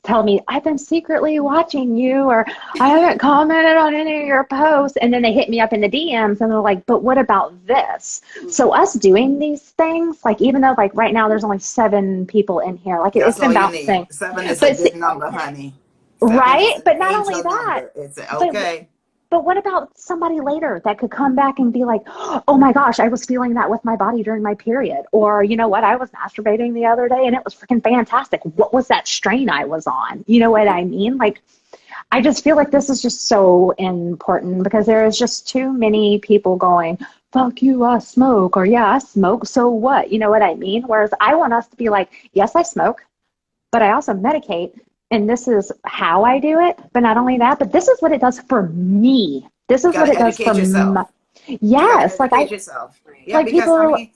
S2: tell me, I've been secretly watching you, or I haven't commented on any of your posts. And then they hit me up in the DMs and they're like, but what about this? So us doing these things, like, even though like right now there's only 7 people in here, like
S3: That's
S2: it's been
S3: all you
S2: bouncing.
S3: need. 7 is a
S2: But
S3: good number, honey. 7
S2: right?
S3: is an
S2: But not only
S3: angel
S2: that,
S3: number. It's
S2: but
S3: okay.
S2: but what about somebody later that could come back and be like, oh my gosh, I was feeling that with my body during my period. Or, you know what, I was masturbating the other day and it was freaking fantastic. What was that strain I was on? You know what I mean? Like, I just feel like this is just so important because there is just too many people going, fuck you, I smoke, or yeah, I smoke, so what? You know what I mean? Whereas I want us to be like, yes, I smoke, but I also medicate. And this is how I do it. But not only that, but this is what it does for me. This is
S3: You
S2: what
S3: gotta
S2: it does
S3: educate
S2: for
S3: yourself. You gotta
S2: yes. Like
S3: educate yourself. Yeah,
S2: like
S3: because I
S2: people
S3: mean,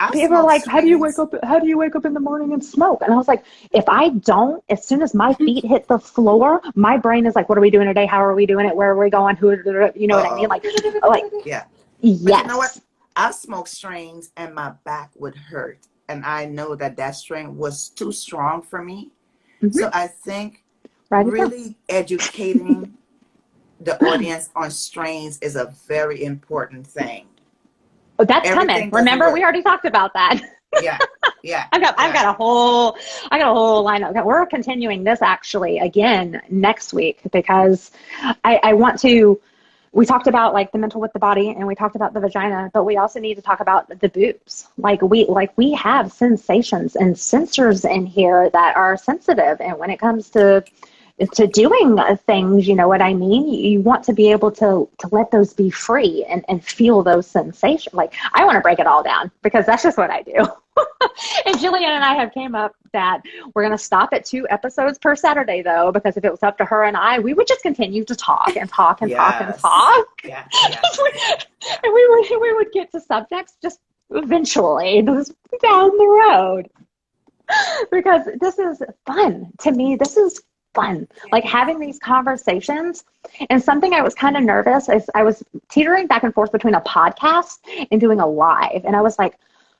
S3: I
S2: people are
S3: smoke
S2: like, how do you wake
S3: strains.
S2: up? How do you wake up in the morning and smoke? And I was like, if I don't, as soon as my feet hit the floor, my brain is like, what are we doing today? How are we doing it? Where are we going? Who? You know what I mean?
S3: Uh-oh.
S2: Like
S3: Yeah. But you know what?
S2: yes.
S3: I smoked strains and my back would hurt. And I know that that strain was too strong for me.
S2: Mm-hmm.
S3: So I think
S2: Write it down.
S3: really educating the audience on strains is a very important thing.
S2: Oh, that's coming.
S3: Everything doesn't
S2: Remember, we
S3: work.
S2: already talked about that.
S3: Yeah. Yeah.
S2: I've
S3: Yeah.
S2: got a whole lineup. We're continuing this actually again next week because I want to. We talked about like the mental with the body, and we talked about the vagina, but we also need to talk about the boobs. Like we have sensations and sensors in here that are sensitive, and when it comes to doing things, you know what I mean? You want to be able to let those be free and feel those sensations. Like, I want to break it all down because that's just what I do. And Jillian and I have came up that we're going to stop at 2 episodes per Saturday, though, because if it was up to her and I, we would just continue to talk and talk and talk and
S3: Yes.
S2: talk.
S3: Yeah. Yeah.
S2: And we would get to subjects just eventually, just down the road. Because this is fun. To me, this is fun. Like having these conversations. And something I was kind of nervous is I was teetering back and forth between a podcast and doing a live. And I was like,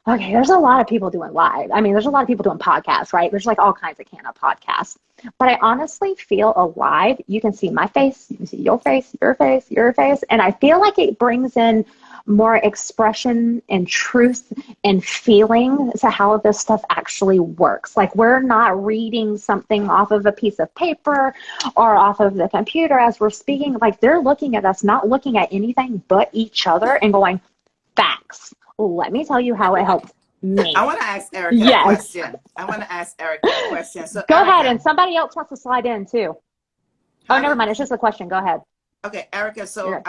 S2: okay, there's a lot of people doing live. I mean, there's a lot of people doing podcasts, right? There's like all kinds of podcasts. But I honestly feel alive. You can see my face, you can see your face, your face, your face. And I feel like it brings in more expression and truth and feeling to how this stuff actually works. Like, we're not reading something off of a piece of paper or off of the computer as we're speaking. Like, they're looking at us, not looking at anything but each other and going, facts. Let me tell you how it helped me.
S3: I want to ask Erica a question. So
S2: Go
S3: Erica,
S2: ahead, and somebody else wants to slide in too. Oh, never mind. It's just a question. Go ahead.
S3: Okay, Erica. So,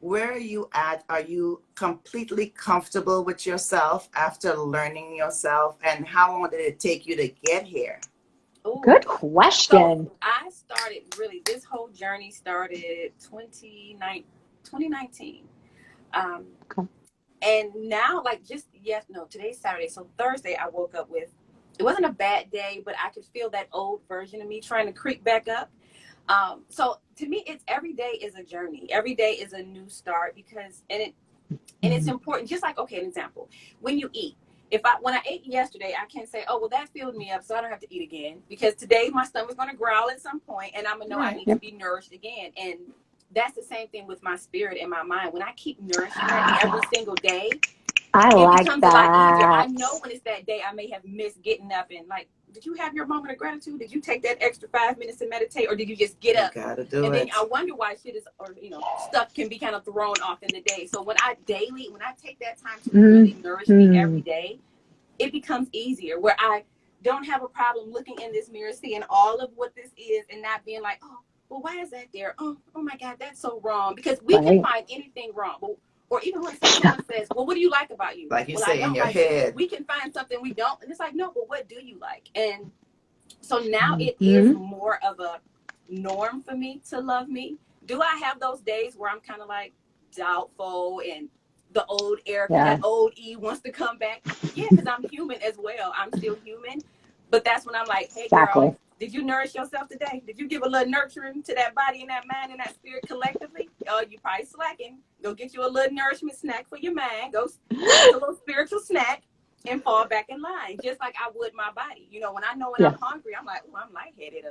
S3: where are you at? Are you completely comfortable with yourself after learning yourself? And how long did it take you to get here?
S4: Ooh.
S2: Good question.
S4: So I started really, this whole journey started 2019.
S2: Okay.
S4: And now, like, today's Saturday. So Thursday, I woke up with, it wasn't a bad day, but I could feel that old version of me trying to creep back up. So to me, it's every day is a journey. Every day is a new start because, and it's important. Just like, okay, an example, when you eat, when I ate yesterday, I can't say, oh, well, that filled me up, so I don't have to eat again, because today my stomach's going to growl at some point and I'm going to know I need to be nourished again. And that's the same thing with my spirit and my mind. When I keep nourishing that every single day, it becomes a lot easier. I know when it's that day I may have missed getting up and like, did you have your moment of gratitude? Did you take that extra 5 minutes to meditate, or did you just get up?
S3: You gotta do
S4: and
S3: it.
S4: Then I wonder why stuff can be kind of thrown off in the day. So when I take that time to really nourish me every day, it becomes easier, where I don't have a problem looking in this mirror, seeing all of what this is and not being like, oh, well, why is that there? Oh my God, that's so wrong. Because we can find anything wrong. Or even when someone says, well, what do you like about you?
S3: Like you
S4: well,
S3: say in your head.
S4: We can find something we don't. And it's like, no, but what do you like? And so now it is more of a norm for me to love me. do I have those days where I'm kind of like doubtful and the old Erica, that old E wants to come back? Yeah, because I'm human as well. I'm still human. But that's when I'm like, hey, girl, did you nourish yourself today? Did you give a little nurturing to that body and that mind and that spirit collectively? Oh, you probably slacking. Go get you a little nourishment snack for your mind. Go get a little spiritual snack and fall back in line, just like I would my body. You know, when I know when I'm hungry, I'm like, oh, I'm lightheaded.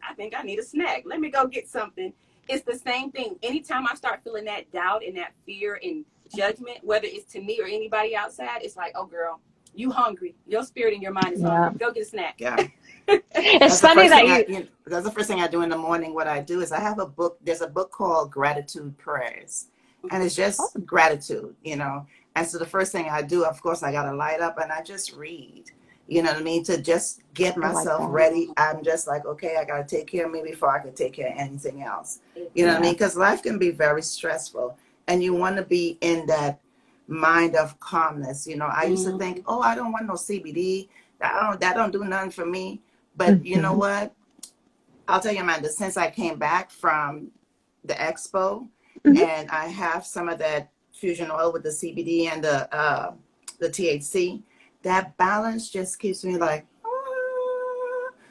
S4: I think I need a snack. Let me go get something. It's the same thing. Anytime I start feeling that doubt and that fear and judgment, whether it's to me or anybody outside, it's like, oh, girl, you hungry. Your spirit and your mind is hungry. Go get a snack.
S3: Yeah.
S2: It's funny that
S3: that's the first thing I do in the morning. What I do is I have a book. There's a book called Gratitude Prayers, and it's just gratitude, you know. And so the first thing I do, of course, I got to light up and I just read, you know what I mean? To just get myself ready. I'm just like, okay, I got to take care of me before I can take care of anything else. You know what I mean? Because life can be very stressful and you want to be in that mind of calmness. You know, I used to think, oh, I don't want no CBD. That don't do nothing for me. But you know what? I'll tell you, Amanda, since I came back from the expo and I have some of that fusion oil with the CBD and the THC, that balance just keeps me like,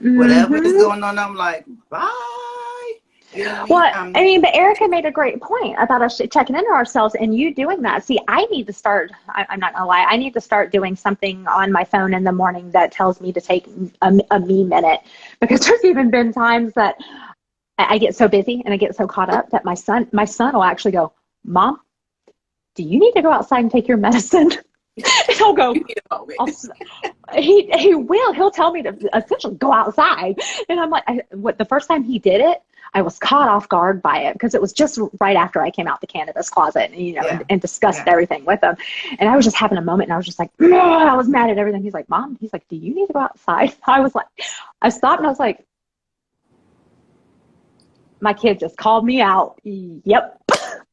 S3: whatever is going on, I'm like, bye. You know what I mean?
S2: But Erica made a great point about us checking into ourselves and you doing that. See, I need to start, I'm not gonna lie, I need to start doing something on my phone in the morning that tells me to take a me minute, because there's even been times that I get so busy and I get so caught up that my son will actually go, Mom, do you need to go outside and take your medicine? And I'll go, he will. He'll tell me to essentially go outside. And I'm like, the first time he did it, I was caught off guard by it because it was just right after I came out the cannabis closet, you know, and discussed everything with him. And I was just having a moment and I was just like, I was mad at everything. He's like, Mom, he's like, do you need to go outside? I was like, I stopped and I was like, my kid just called me out. Yep.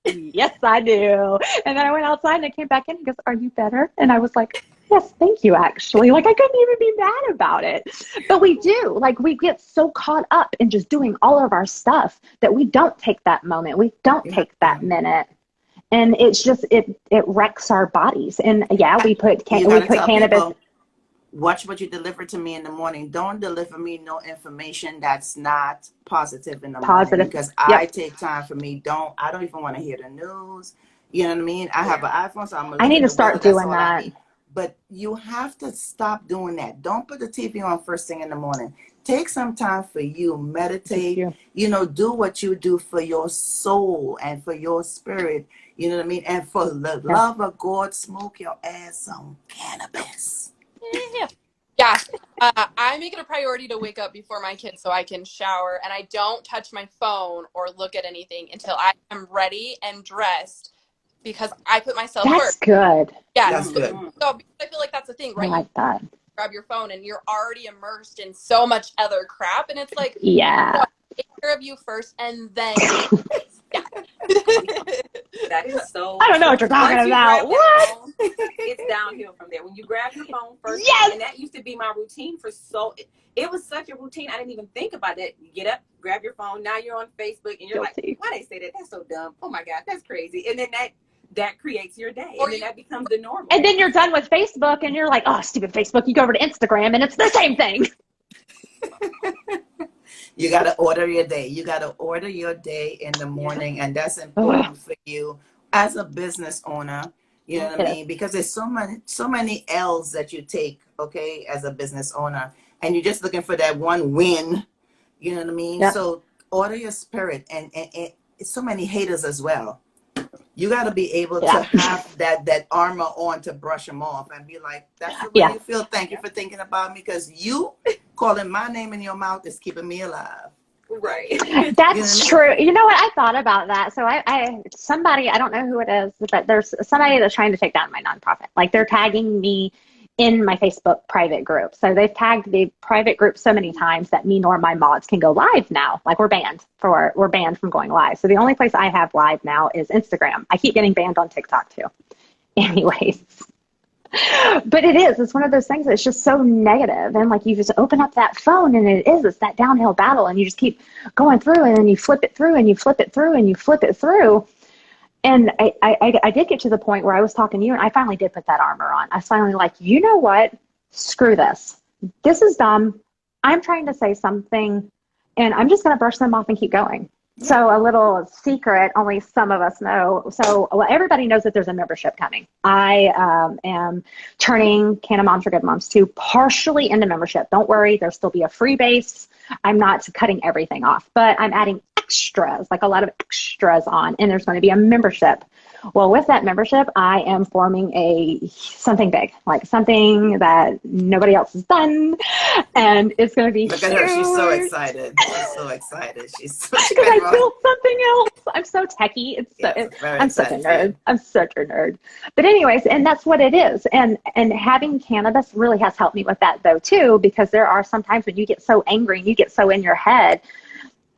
S2: Yes, I do. And then I went outside and I came back in and he goes, are you better? And I was like, yes, thank you, actually. Like, I couldn't even be mad about it. But we do. Like, we get so caught up in just doing all of our stuff that we don't take that moment. We don't take that minute. And it's just, it wrecks our bodies. And we put cannabis.
S3: People, watch what you deliver to me in the morning. Don't deliver me no information that's not positive in the morning, because I take time for me. I don't even want to hear the news. You know what I mean? I have an iPhone, so I
S2: need to start doing that.
S3: But you have to stop doing that. Don't put the TV on first thing in the morning. Take some time for you. Meditate. You know, do what you do for your soul and for your spirit. You know what I mean? And for the love of God, smoke your ass on cannabis.
S5: Yeah. I make it a priority to wake up before my kids so I can shower, and I don't touch my phone or look at anything until I am ready and dressed, because I put myself first.
S2: That's good.
S5: Yeah,
S3: that's good.
S5: So I feel like that's the thing, right?
S2: I like that.
S5: You grab your phone and you're already immersed in so much other crap, and it's like, take care of you first, and then
S4: That is so.
S2: I don't know what you're talking about. What?
S4: Phone, it's downhill from there. When you grab your phone first, and that used to be my routine for it was such a routine. I didn't even think about that. You get up, grab your phone. Now you're on Facebook, and you're like, why they say that? That's so dumb. Oh my God, that's crazy. And then that creates your day, and then that becomes the normal.
S2: And then you're done with Facebook, and you're like, oh, stupid Facebook. You go over to Instagram, and it's the same thing.
S3: You got to order your day. You got to order your day in the morning. And that's important for you as a business owner. You know what I mean? Because there's so many L's that you take, okay, as a business owner. And you're just looking for that one win. You know what I mean? Yeah. So order your spirit. And it's so many haters as well. You got to be able to have that armor on to brush them off and be like, that's the way you feel. Thank you for thinking about me, because you calling my name in your mouth is keeping me alive.
S4: Right.
S2: That's true. You know what? I thought about that. So somebody, I don't know who it is, but there's somebody that's trying to take down my nonprofit. Like, they're tagging me in my Facebook private group. So they've tagged the private group so many times that me nor my mods can go live now. Like, we're banned from going live. So the only place I have live now is Instagram. I keep getting banned on TikTok too. Anyways. But it's one of those things that's just so negative. And like you just open up that phone and it's that downhill battle, and you just keep going through, and then you flip it through and you flip it through and you flip it through. And I did get to the point where I was talking to you, and I finally did put that armor on. I was finally like, you know what? Screw this. This is dumb. I'm trying to say something, and I'm just going to brush them off and keep going. So a little secret, only some of us know. So everybody knows that there's a membership coming. I am turning Canna Moms for Good Moms to partially into membership. Don't worry, there'll still be a free base. I'm not cutting everything off, but I'm adding extras, like a lot of extras on, and there's going to be a membership. Well, with that membership, I am forming something big, like something that nobody else has done, and it's going to be
S3: Look at her, she's so excited. She's so excited. She's so
S2: because I built something else. I'm so techie. I'm such a nerd. I'm such a nerd. But anyways, and that's what it is. And having cannabis really has helped me with that though too, because there are some times when you get so angry and you get so in your head.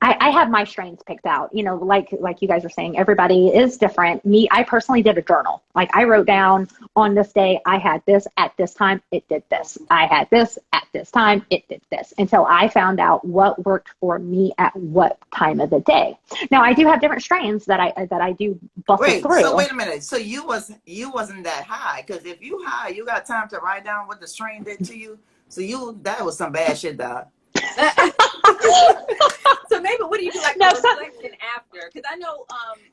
S2: I have my strains picked out, you know, like you guys are saying, everybody is different. Me, I personally did a journal. Like I wrote down on this day, I had this at this time, it did this. I had this at this time, it did this. Until I found out what worked for me at what time of the day. Now I do have different strains that I do buffet through.
S3: So wait a minute. So you wasn't that high, because if you high, you got time to write down what the strain did to you. So that was some bad shit, dog.
S4: So maybe what do you do like reflection after? Because I know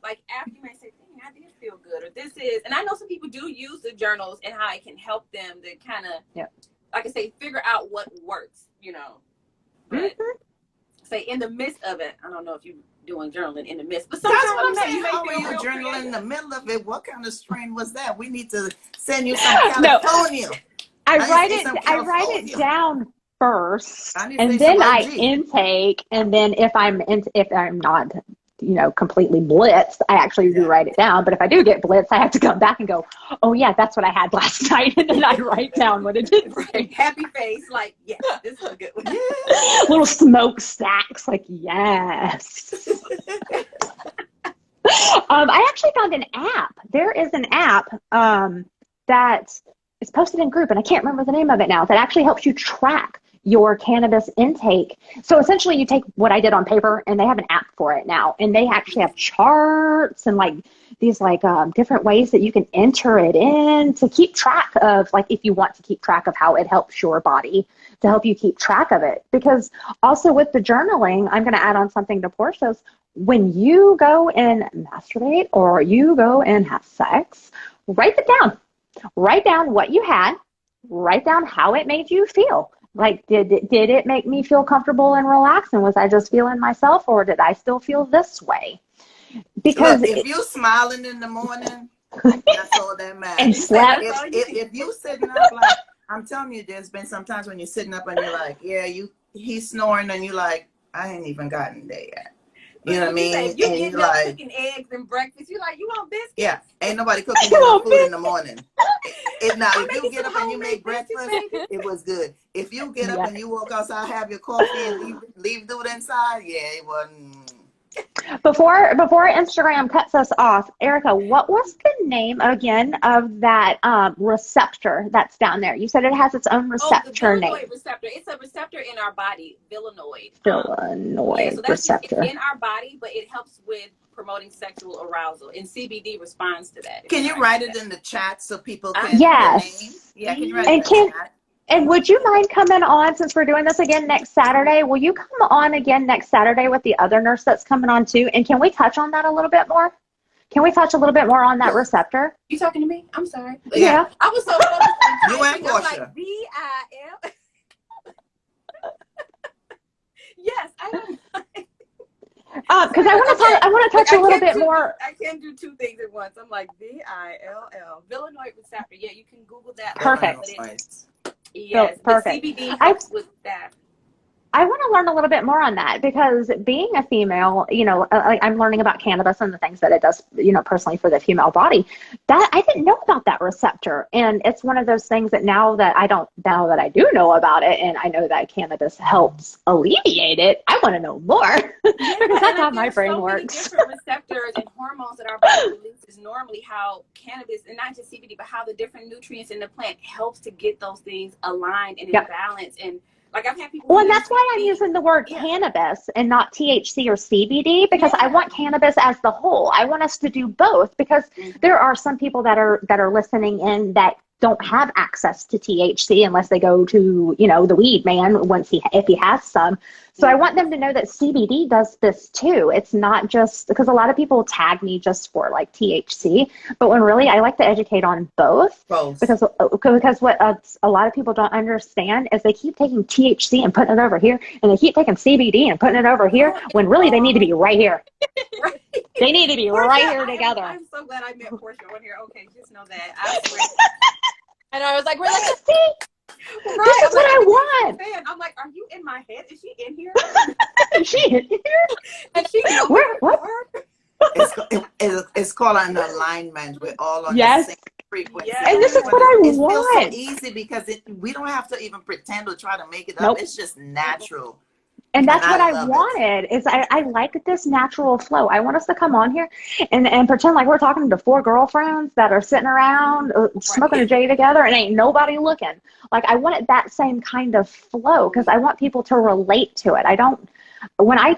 S4: like after you might say, dang, I did feel good, or this is, and I know some people do use the journals and how it can help them to kind of like I say, figure out what works, you know. But say in the midst of it, I don't know if you're doing journaling in the midst, but sometimes
S3: that's what I'm saying.
S4: you may
S3: How
S4: feel
S3: are you
S4: real
S3: journaling
S4: creative.
S3: in the middle of it? What kind of strain was that? We need to send you some California.
S2: I write it down first, and then I intake, and then if I'm not, you know, completely blitzed, I actually do write it down. But if I do get blitzed, I have to come back and go, oh yeah, that's what I had last night, and then I write down what it did.
S4: Happy face, like yes, this is a good one.
S2: Little smoke stacks, like yes. I actually found an app. There is an app that is posted in group, and I can't remember the name of it now, that actually helps you track your cannabis intake. So essentially you take what I did on paper, and they have an app for it now, and they actually have charts and like these different ways that you can enter it in to keep track of, like if you want to keep track of how it helps your body, to help you keep track of it. Because also with the journaling, I'm going to add on something to Portia's. When you go and masturbate or you go and have sex, write it down. Write down what you had. Write down how it made you feel. Like, did it make me feel comfortable and relaxed? And was I just feeling myself, or did I still feel this way? Because
S3: look, if you're smiling in the morning, that's all that matters.
S2: And slept.
S3: If you sitting up, like I'm telling you, there's been some times when you're sitting up and you're like, yeah, he's snoring, and you're like, I ain't even gotten there yet. You know what I mean?
S4: You get up cooking eggs and breakfast. You're like, you want biscuits?
S3: Yeah, ain't nobody cooking you food in the morning. Now, if you get up and you make breakfast, it was good. If you get up and you walk outside, have your coffee, and leave dude inside, it wasn't.
S2: Before Instagram cuts us off, Erica, what was the name again of that receptor that's down there? You said it has its own receptor name.
S4: Vilanoid receptor. It's a receptor in our body, vilanoid.
S2: Vilanoid
S4: so that's
S2: receptor.
S4: in our body, but it helps with promoting sexual arousal, and CBD responds to that.
S3: Can you write it in the chat so people can?
S2: Yes.
S3: Yeah, can you write it in the chat?
S2: And would you mind coming on, since we're doing this again next Saturday? Will you come on again next Saturday with the other nurse that's coming on too? And can we touch on that a little bit more? Can we touch a little bit more on that receptor?
S4: You talking to me? I'm sorry.
S2: Yeah.
S4: I was so focused on
S3: you and Portia.
S4: Like VIL. Yes, I don't.
S2: Because I want to touch a little bit more.
S4: I can't do two things at once. I'm like VILL, vilanoid receptor. Yeah, you can Google that.
S2: Perfect.
S4: Yes,
S2: perfect.
S4: CBD helps with that.
S2: I want to learn a little bit more on that, because being a female, like I'm learning about cannabis and the things that it does, personally for the female body, that I didn't know about that receptor. And it's one of those things that now that I do know about it, and I know that cannabis helps alleviate it, I want to know more because that's how my brain works.
S4: There's so many different receptors and hormones that our body releases normally, how cannabis, and not just CBD, but how the different nutrients in the plant helps to get those things aligned and in balance. And like I've had people.
S2: Well, and that's why I'm using the word cannabis and not THC or CBD, because I want cannabis as the whole. I want us to do both, because there are some people that are listening in that don't have access to THC unless they go to, the weed man if he has some. So I want them to know that CBD does this too. It's not just because a lot of people tag me just for like THC, but when really I like to educate on both. Because what a lot of people don't understand is they keep taking THC and putting it over here, and they keep taking CBD and putting it over here, when really they need to be right here.
S4: Right.
S2: They need to be right here together.
S4: I'm so glad I met Portia on here. Okay, just know that. I swear.
S5: And I was like, we're like,
S2: right, this is what I want.
S4: I'm like, are you in my head? Is she in here?
S2: Is she in here?
S4: And she
S2: what?
S3: It's called an alignment. We're all on the same frequency.
S2: Yes. And this is what I want.
S3: It feels so easy because we don't have to even pretend to try to make it up. It's just natural.
S2: And that's what I wanted. Is I like this natural flow. I want us to come on here and pretend like we're talking to four girlfriends that are sitting around smoking a J together and ain't nobody looking. Like I wanted that same kind of flow, because I want people to relate to it. When I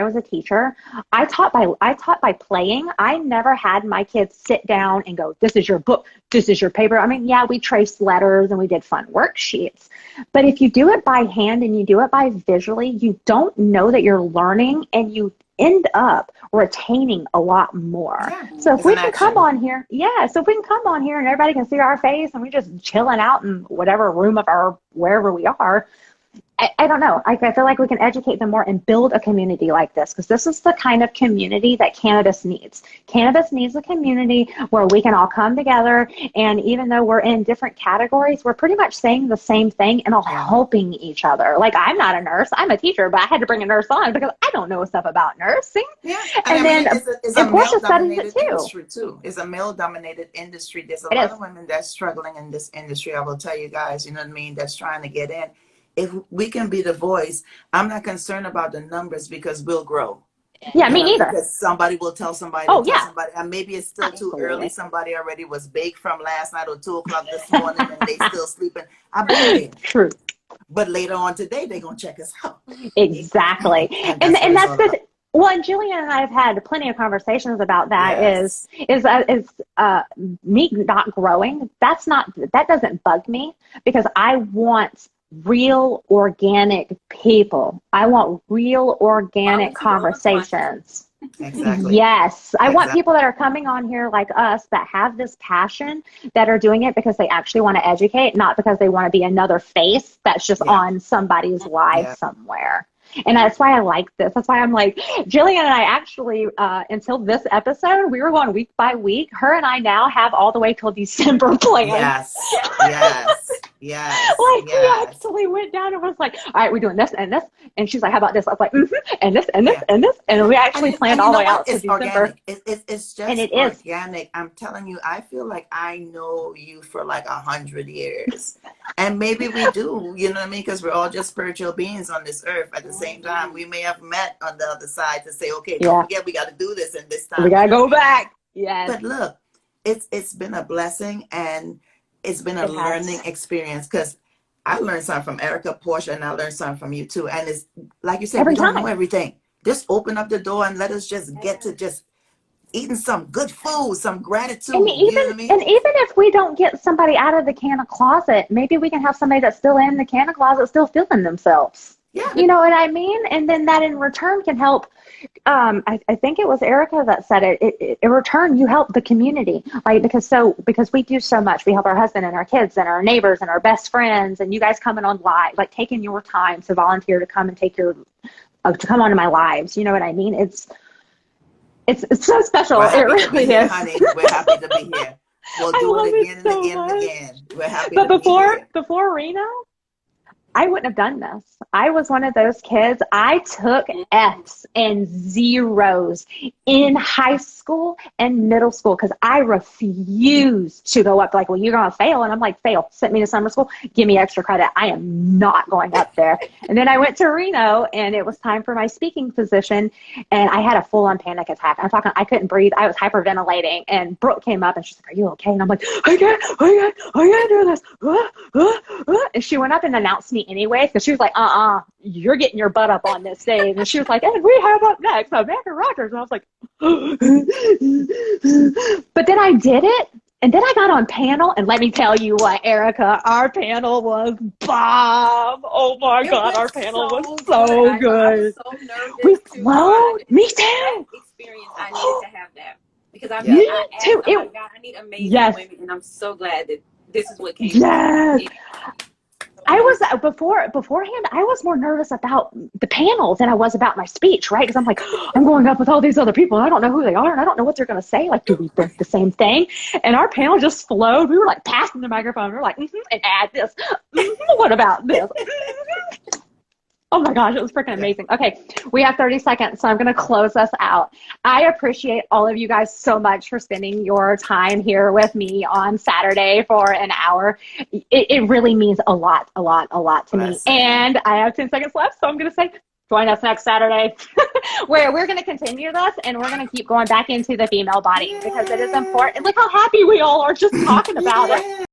S2: was a teacher, I taught by playing. I never had my kids sit down and go, this is your book, this is your paper. I mean, yeah, we traced letters and we did fun worksheets. But if you do it by hand and you do it by visually, you don't know that you're learning, and you end up retaining a lot more. Yeah, so if we can come on here, and everybody can see our face and we're just chilling out in whatever room of wherever we are, I don't know. I feel like we can educate them more and build a community like this, because this is the kind of community that cannabis needs. Cannabis needs a community where we can all come together, and even though we're in different categories, we're pretty much saying the same thing and all helping each other. Like, I'm not a nurse. I'm a teacher, but I had to bring a nurse on because I don't know stuff about nursing.
S3: Yeah.
S2: And then Portia studies it
S3: too. It's a male-dominated industry. There's a lot of women that's struggling in this industry. I will tell you guys, you know what I mean, that's trying to get in. If we can be the voice, I'm not concerned about the numbers, because we'll grow.
S2: Yeah, me neither.
S3: Because somebody will tell somebody. Somebody, and maybe it's still too early. Somebody already was baked from last night or 2:00 this morning, and they still sleeping. I believe it.
S2: True.
S3: But later on today, they're gonna check us out.
S2: Exactly, and that's good. Well, and Jillian and I have had plenty of conversations about that. Is me not growing? That doesn't bug me, because I want real organic people. I want real organic conversations.
S3: Exactly.
S2: Yes. I want people that are coming on here like us, that have this passion, that are doing it because they actually want to educate, not because they want to be another face that's just on somebody's live somewhere. And that's why I like this. That's why I'm like, Jillian and I actually, until this episode, we were going week by week. Her and I now have all the way till December planned.
S3: Yes.
S2: We actually went down and was like, all right, we're doing this and this. And she's like, how about this? I was like, and this and this and this. And we actually planned all the way out to December.
S3: Organic. It's just organic. I'm telling you, I feel like I know you for like 100 years. And maybe we do, you know what I mean? Because we're all just spiritual beings on this earth. At the same time, we may have met on the other side to say, okay, don't forget, we got to do this, and this time
S2: we got to go back. Yes.
S3: But look, it's been a blessing, and it's been a learning experience, because I learned something from Erica, Portia, and I learned something from you too. And it's like you said, we don't know everything. Just open up the door and let us just get to just eating some good food, some gratitude.
S2: And even if we don't get somebody out of the canna closet, maybe we can have somebody that's still in the canna closet still feeling themselves.
S3: Yeah.
S2: You know what I mean? And then that in return can help. I think it was Erica that said it. In return, you help the community, right? Because we do so much. We help our husband and our kids and our neighbors and our best friends, and you guys coming on live, like taking your time to volunteer to come and to come onto my lives. You know what I mean? It's so special. It really is.
S3: Honey, we're happy to be here. We'll do it again and again and again. We're happy.
S2: But before Reno, I wouldn't have done this. I was one of those kids. I took F's and zeros in high school and middle school because I refused to go up. Like, well, you're going to fail. And I'm like, fail. Sent me to summer school. Give me extra credit. I am not going up there. And then I went to Reno, and it was time for my speaking position. And I had a full-on panic attack. I'm talking, I couldn't breathe. I was hyperventilating. And Brooke came up, and she's like, are you okay? And I'm like, I can't do this. And she went up and announced me anyway, because she was like, you're getting your butt up on this stage. And she was like, and we have up next Amanda Rogers. And I was like, but then I did it. And then I got on panel, and let me tell you what, Erica, our panel was bomb. Oh my God, our panel was so good.
S4: I was so nervous.
S2: We flowed. Me too.
S4: Experience, I needed to have that because I need amazing women, and I'm so glad that this is what came.
S2: Yes. I was beforehand. I was more nervous about the panel than I was about my speech, right? Because I'm like, I'm going up with all these other people, and I don't know who they are, and I don't know what they're going to say. Like, do we think the same thing? And our panel just flowed. We were like passing the microphone. We were like, and add this. What about this? Oh my gosh, it was freaking amazing. Okay, we have 30 seconds, so I'm going to close us out. I appreciate all of you guys so much for spending your time here with me on Saturday for an hour. It really means a lot to me. And I have 10 seconds left, so I'm going to say, join us next Saturday, where we're going to continue this, and we're going to keep going back into the female body because it is important. Look how happy we all are just talking about it.